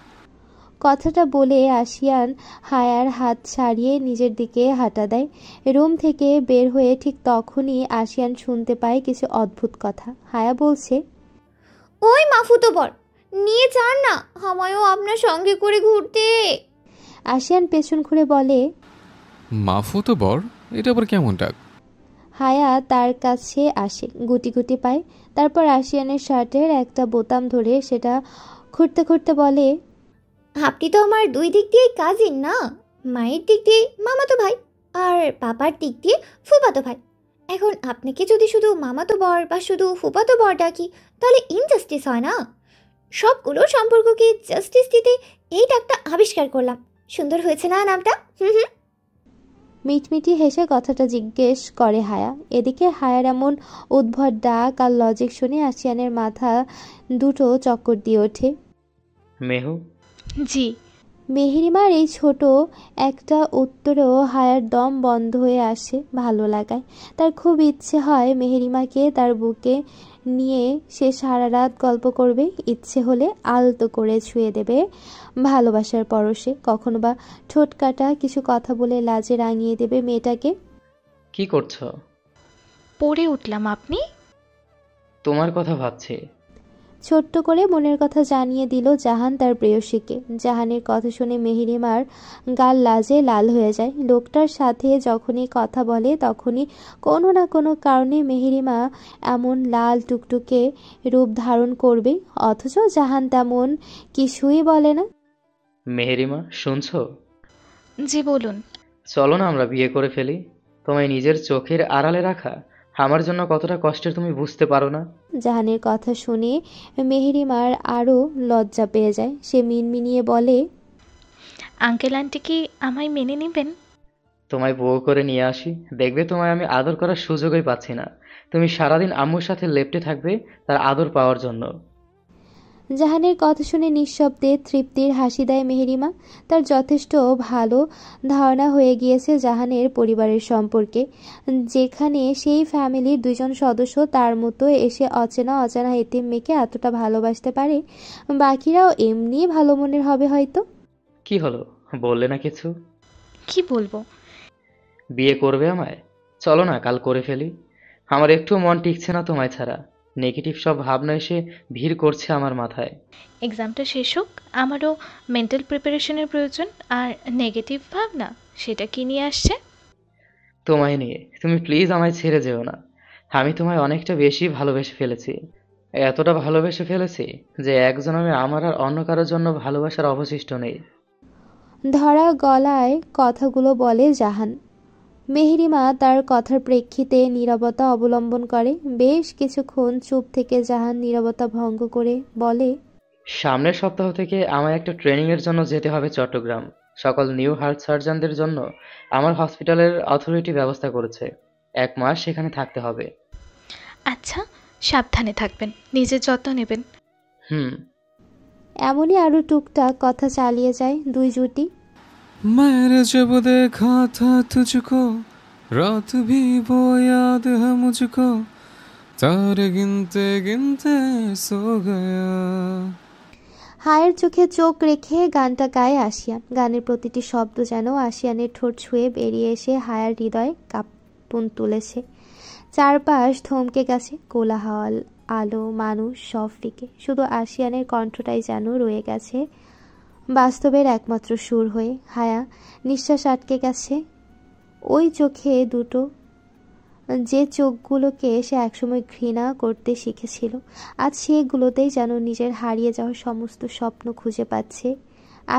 কথাটা বলে আশিয়ান হায়ার হাত ছাড়িয়ে নিজের দিকে হাঁটা দেয়। রুম থেকে বের হয়ে ঠিক তখনই আশিয়ান শুনতে পায় কিছু অদ্ভুত কথা। হায়া বলছে, ওই মাফুতো বর, নিয়ে যান না আমায়ও আপনার সঙ্গে করে ঘুরতে। আশিয়ান পেছন ঘুরে বলে, মাফুতো বর? এটা আবার কেমন ডাক? হায়া তার কাছে আসে, গুটি গুটি পায়। তারপর আশিয়ানের শার্টের একটা বোতাম ধরে সেটা খুঁড়তে খুঁড়তে বলে, আপনি তো আমার 2 দিক দিয়ে কাজিন না? মায়ের দিক দিয়ে মামাতো ভাই আর বাবার দিক দিয়ে ফুফাতো ভাই। এখন আপনাকে যদি শুধু মামাতো বর বা শুধু ফুফাতো বর ডাকি তাহলে ইনজাস্টিস হয় না? সবগুলো সম্পর্ককে জাস্টিস দিতে এই ডাকটা আবিষ্কার করলাম। সুন্দর হয়েছে না নামটা? মিটমিটি হেসে কথাটা জিজ্ঞেস করে হায়া। এদিকে হায়ার এমন উদ্ভট ডাক আর লজিক শুনে আশিয়ানের মাথা দুটো চক্কর দিয়ে ওঠে। মেহু? জি। মেহেরিমার এই ছোট একটা উত্তরেও হায়ার দম বন্ধ হয়ে আসে ভালো লাগায়। তার খুব ইচ্ছে হয় মেহেরিমাকে তার বুকে নিয়ে সে সারা রাত গল্প করবে। ইচ্ছে হলে আলতো করে ছুঁয়ে দেবে ভালোবাসার পরশে। কখনো বা ঠোঁট কাটা কিছু কথা বলে লাজে রাঙিয়ে দেবে মেয়েটাকে। কি করছো? পড়ে উঠলাম। আপনি? তোমার কথা ভাবছি। ছোট্ট করে মনের কথা জানিয়ে দিল জাহান তার প্রেয়সীকে। জাহানের কথা শুনে মেহেরিমার গাল লাজে লাল হয়ে যায়। লোকটার সাথে যখনই কথা বলে তখনই কোনো না কোনো কারণে মেহেরিমা এমন লাল টুকটুকে রূপ ধারণ করবে, অথচ জাহান তেমন কিছুই বলে না। মেহেরিমা, শুনছো? জি বলুন। চলো না আমরা বিয়ে করে ফেলি। তোমায় নিজের চোখের আড়ালে রাখা আমার জন্য কতটা কষ্টের তুমি বুঝতে পারো না। জাহানের কথা শুনে মেহেরিমার আরও লজ্জা পেয়ে যায়। সে মিনমিনিয়ে বলে, আঙ্কেল আন্টি কি আমায় মেনে নেবেন? তোমায় বউ করে নিয়ে আসি, দেখবে তোমায় আমি আদর করার সুযোগই পাচ্ছি না। তুমি সারাদিন আম্মুর সাথে লেপ্টে থাকবে তার আদর পাওয়ার জন্য। জাহানের কথা শুনে নিঃশব্দে তৃপ্তির হাসি দেয় মেহেরিমা। তার যথেষ্ট ভালো ধারণা হয়ে গিয়েছে জাহানের পরিবারের সম্পর্কে, যেখানে সেই ফ্যামিলির 2 জন সদস্য তার মতো এসে অজানা এতিম মেয়েকে এতটা ভালোবাসতে পারে। বাকিরাও এমনি ভালো মনের হবে হয়তো। কি হলো, বললে না কিছু? কি বলবো? বিয়ে করবে আমায়? চলো না কাল করে ফেলি। আমার একটু মন টিকছে না তোমায় ছাড়া। নেগেটিভ সব ভাবনা এসে ভিড় করছে আমার মাথায়। এক্সামটা শেষ হোক, আমারও মেন্টাল প্রিপারেশনের প্রয়োজন। আর নেগেটিভ ভাবনা, সেটা কি নিয়ে আসছে? তোমায় নিয়ে। তুমি প্লিজ আমায় ছেড়ে যেও না। আমি তোমায় অনেকটা বেশি ভালোবেসে ফেলেছি। এতটা ভালোবেসে ফেলেছি যে একজন আমি আমার আর অন্য কারোর জন্য ভালোবাসার অবশিষ্ট নেই। ধরা গলায় কথাগুলো বলে জাহান। মেহেরিমা তার কথার প্রেক্ষিতে নীরবতা অবলম্বন করে। বেশ কিছুক্ষণ চুপ থেকে জাহান নীরবতা ভঙ্গ করে বলে, সামনের সপ্তাহ থেকে আমায় একটা ট্রেনিংয়ের জন্য যেতে হবে চট্টগ্রাম। সকল নিউ হার্ট সার্জনদের জন্য আমার হসপিটালের অথরিটি ব্যবস্থা করেছে। 1 মাস সেখানে থাকতে হবে। আচ্ছা, সাবধানে থাকবেন, নিজের যত্ন নেবেন। এমনই আরো টুকটাক কথা চালিয়ে যায় দুই জুটি। मैंने जब देखा था तुझको रात भी वो याद है मुझको तारे गिनते गिनते सो गया। হায়ের চোখে চোখ রেখে গানটা গায় আশিয়ান। গানের প্রতিটি শব্দ যেন আশিয়ানের ঠোঁট ছুঁয়ে বেরিয়ে এসে হায়ার হৃদয়ে কাঁপন তুলেছে। চারপাশ থমকে গেছে, কোলাহল, আলো, মানুষ সব ফিকে। শুধু আশিয়ানের কণ্ঠটাই যেন রয়ে গেছে বাস্তবের একমাত্র সুর হয়ে। হায়া নিঃশ্বাস আটকে গেছে। ওই চোখে দুটো, যে চোখগুলোকে সে একসময় ঘৃণা করতে শিখেছিল, আজ সেগুলোতেই যেন নিজের হারিয়ে যাওয়া সমস্ত স্বপ্ন খুঁজে পাচ্ছে।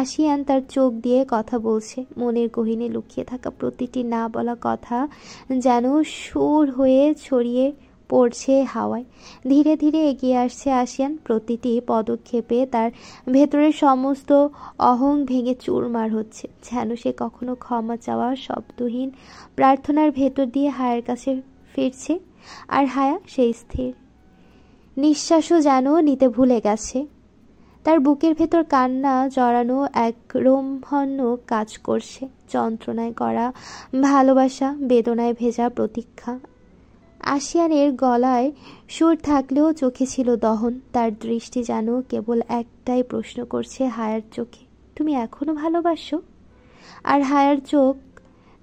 আশিয়ান তার চোখ দিয়ে কথা বলছে। মনের গহীনে লুকিয়ে থাকা প্রতিটি না বলা কথা যেন সুর হয়ে ছড়িয়ে পড়ছে হাওয়ায়। ধীরে ধীরে এগিয়ে আসছে আশিয়ান। প্রতিটি পদক্ষেপে তার ভেতরের সমস্ত অহং ভেঙে চুরমার হচ্ছে, যেন সে কখনো ক্ষমা চাওয়া শব্দহীন প্রার্থনার ভেতর দিয়ে হায়ার কাছে ফিরছে। আর হায়া সেই স্থির নিঃশ্বাসও যেন নিতে ভুলে গেছে। তার বুকের ভেতর কান্না জড়ানো এক রোমহন্য কাজ করছে। যন্ত্রণায় করা ভালোবাসা, বেদনায় ভেজা প্রতীক্ষা। আশিয়ানের গলায় সুর থাকলেও চোখে ছিল দহন। তার দৃষ্টি যেন কেবল একটাই প্রশ্ন করছে হায়ার চোখে, তুমি এখনো ভালোবাসো? আর হায়ার চোখ,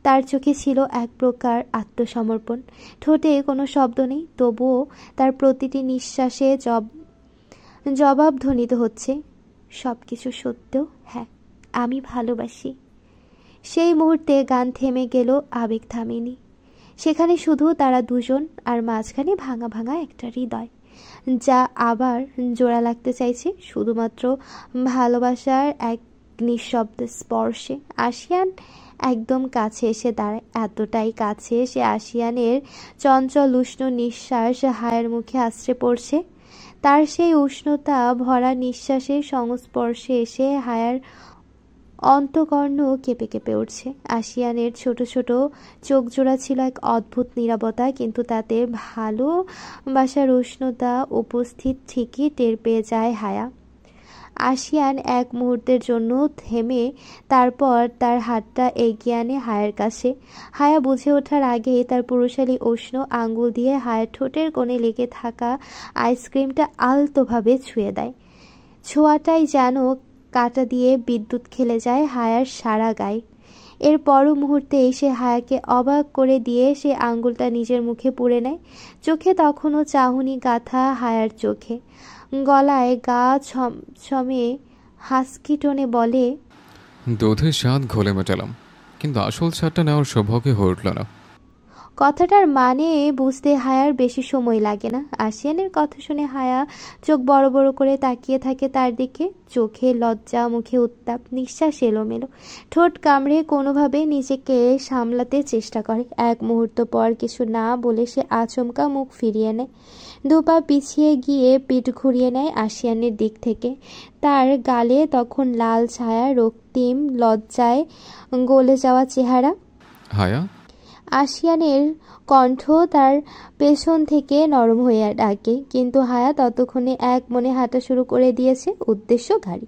তার চোখে ছিল এক প্রকার আত্মসমর্পণ। ঠোঁটে কোনো শব্দ নেই, তবুও তার প্রতিটি নিঃশ্বাসে জবাব ধ্বনিত হচ্ছে, সব কিছু সত্ত্বেও হ্যাঁ, আমি ভালোবাসি। সেই মুহূর্তে গান থেমে গেল, আবেগ থামেনি। সেখানে শুধু তারা দুজন, আর মাঝখানে ভাঙা ভাঙা একটা হৃদয় যা আবার জোড়া লাগতে চাইছে শুধুমাত্র ভালোবাসার এক নিঃশব্দ স্পর্শে। আশিয়ান একদম কাছে এসে দাঁড়ায়, এতটাই কাছে সে আশিয়ানের চঞ্চল উষ্ণ নিঃশ্বাস হায়ের মুখে আছড়ে পড়ছে। তার সেই উষ্ণতা ভরা নিঃশ্বাসের সংস্পর্শে এসে হায়ার অন্তকর্ণ কেঁপে কেঁপে উঠছে। আশিয়ানের ছোট ছোট চোখ জোড়া ছিল এক অদ্ভুত নীরবতা, কিন্তু তাতে ভালোবাসার উষ্ণতা উপস্থিত ঠিকই টের পেয়ে যায় হায়া। আশিয়ান এক মুহূর্তের জন্য থেমে তারপর তার হাতটা এগিয়ে আনে হায়ের কাছে। হায়া বুঝে ওঠার আগেই তার পুরুষালী উষ্ণ আঙ্গুল দিয়ে হায়ের ঠোঁটের কোণে লেগে থাকা আইসক্রিমটা আলতোভাবে ছুঁয়ে দেয়। ছোঁয়াটাই যেন কাঁটা দিয়ে বিদ্যুৎ খেলে যায় হায়ার সারা গায়ে। এর পর মুহূর্তে এসে হায়াকে অবাক করে দিয়ে সে আঙ্গুলটা নিজের মুখে পুরে নেয়। চোখে তখনও চাহনি গাথা হায়ার চোখে। গলায় গা ছমছমে হাস্কি টোনে বলে, দুধের স্বাদ ঘোলে মেটালাম, কিন্তু আসল স্বাদটা নেওয়ার সৌভাগ্য হয়ে উঠল না। কথাটার মানে বুঝতে হায়ার বেশি সময় লাগে না। আশিয়ানের কথা শুনে হায়া চোখ বড় বড় করে তাকিয়ে থাকে তার দিকে। চোখে লজ্জা, মুখে উত্তাপ, নিঃশ্বাস এলোমেলো। ঠোঁট কামড়ে কোনোভাবে নিজেকে সামলাতে চেষ্টা করে। এক মুহূর্ত পর কিছু না বলে সে আচমকা মুখ ফিরিয়ে নেয়। দুপা পিছিয়ে গিয়ে পিঠ ঘুরিয়ে নেয় আশিয়ানের দিক থেকে। তার গালে তখন লাল ছায়া, রক্তিম লজ্জায় গলে যাওয়া চেহারা। হায়া, আশিয়ানের কণ্ঠ তার পেছন থেকে নরম হয়ে ডাকে, কিন্তু হায়া ততক্ষণে এক মনে হাঁটা শুরু করে দিয়েছে। উদ্দেশ্য গাড়ি।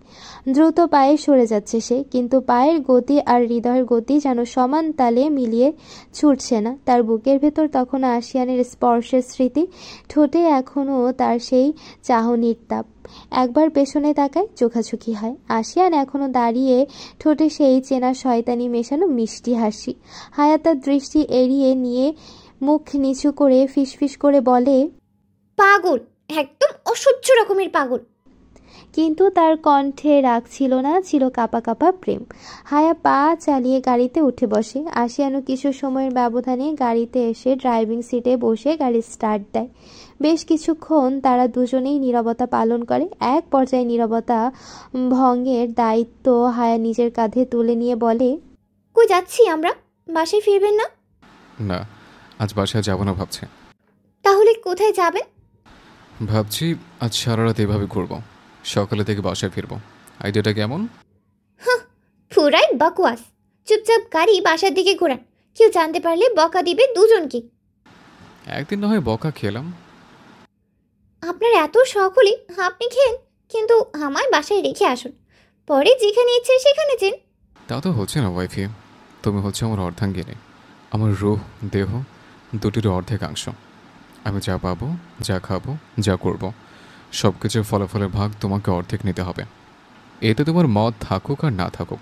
দ্রুত পায়ে সরে যাচ্ছে সে, কিন্তু পায়ের গতি আর হৃদয়ের গতি যেন সমান তালে মিলিয়ে ছুটছে না। তার বুকের ভেতর তখন আশিয়ানের স্পর্শের স্মৃতি, ঠোঁটে এখনও তার সেই চাহনির তাপ। একবার পেছনে তাকায়, চোখাচোখি হয়। আশিয়ান এখনো দাঁড়িয়ে, ঠোঁটে সেই চেনা শয়তানি মেশানো মিষ্টি হাসি। হায়া তার দৃষ্টি এড়িয়ে নিয়ে মুখ নিচু করে ফিসফিস করে বলে, পাগল, একদম অসহ্য রকমের পাগল। কিন্তু তার কণ্ঠে রাগ ছিল না, ছিল কাঁপা কাঁপা প্রেম। হায়া পা চালিয়ে গাড়িতে উঠে বসে। আশিয়ানো কিছু সময়ের ব্যবধানে গাড়িতে এসে ড্রাইভিং সিটে বসে গাড়ি স্টার্ট দেয়। বেশ কিছুক্ষণ তারা দুজনেই নীরবতা পালন করে। এক পর্যায়ে নীরবতা ভঙ্গের দায়িত্ব হায়া নিজের কাঁধে তুলে নিয়ে বলে, কই যাচ্ছি আমরা? বাসায় ফিরবেন না? না, আজ বাসায় যাব না ভাবছি। তাহলে কোথায় যাবেন? ভাবছি আজ সারা রাত এভাবে ঘুরবো, সকালে থেকে বাসায় ফিরবো। আইডিয়াটা কেমন? পুরাই বকওয়াস। চুপচাপ গাড়ি বাসার দিকে ঘোরান, কেউ জানতে পারলে বকা দিবে দুজনকে। একদিন না হয় বকা খেলাম। আপনার এত শখ হলে আপনি খেন, কিন্তু আমায় বাসায় রেখে আসুন, পরে যেখানে ইচ্ছে সেখানে যেন। তা তো হচ্ছে না ওয়াইফি, তুমি হচ্ছে আমার অর্ধাঙ্গিনী, আমার রূহ দেহ দুটির অর্ধেকাংশ। আমি যা পাবো, যা খাবো, যা করব, সব কিছুর ফলাফলের ভাগ তোমাকে অর্ধেক নিতে হবে। এতে তোমার মত থাকুক আর না থাকুক।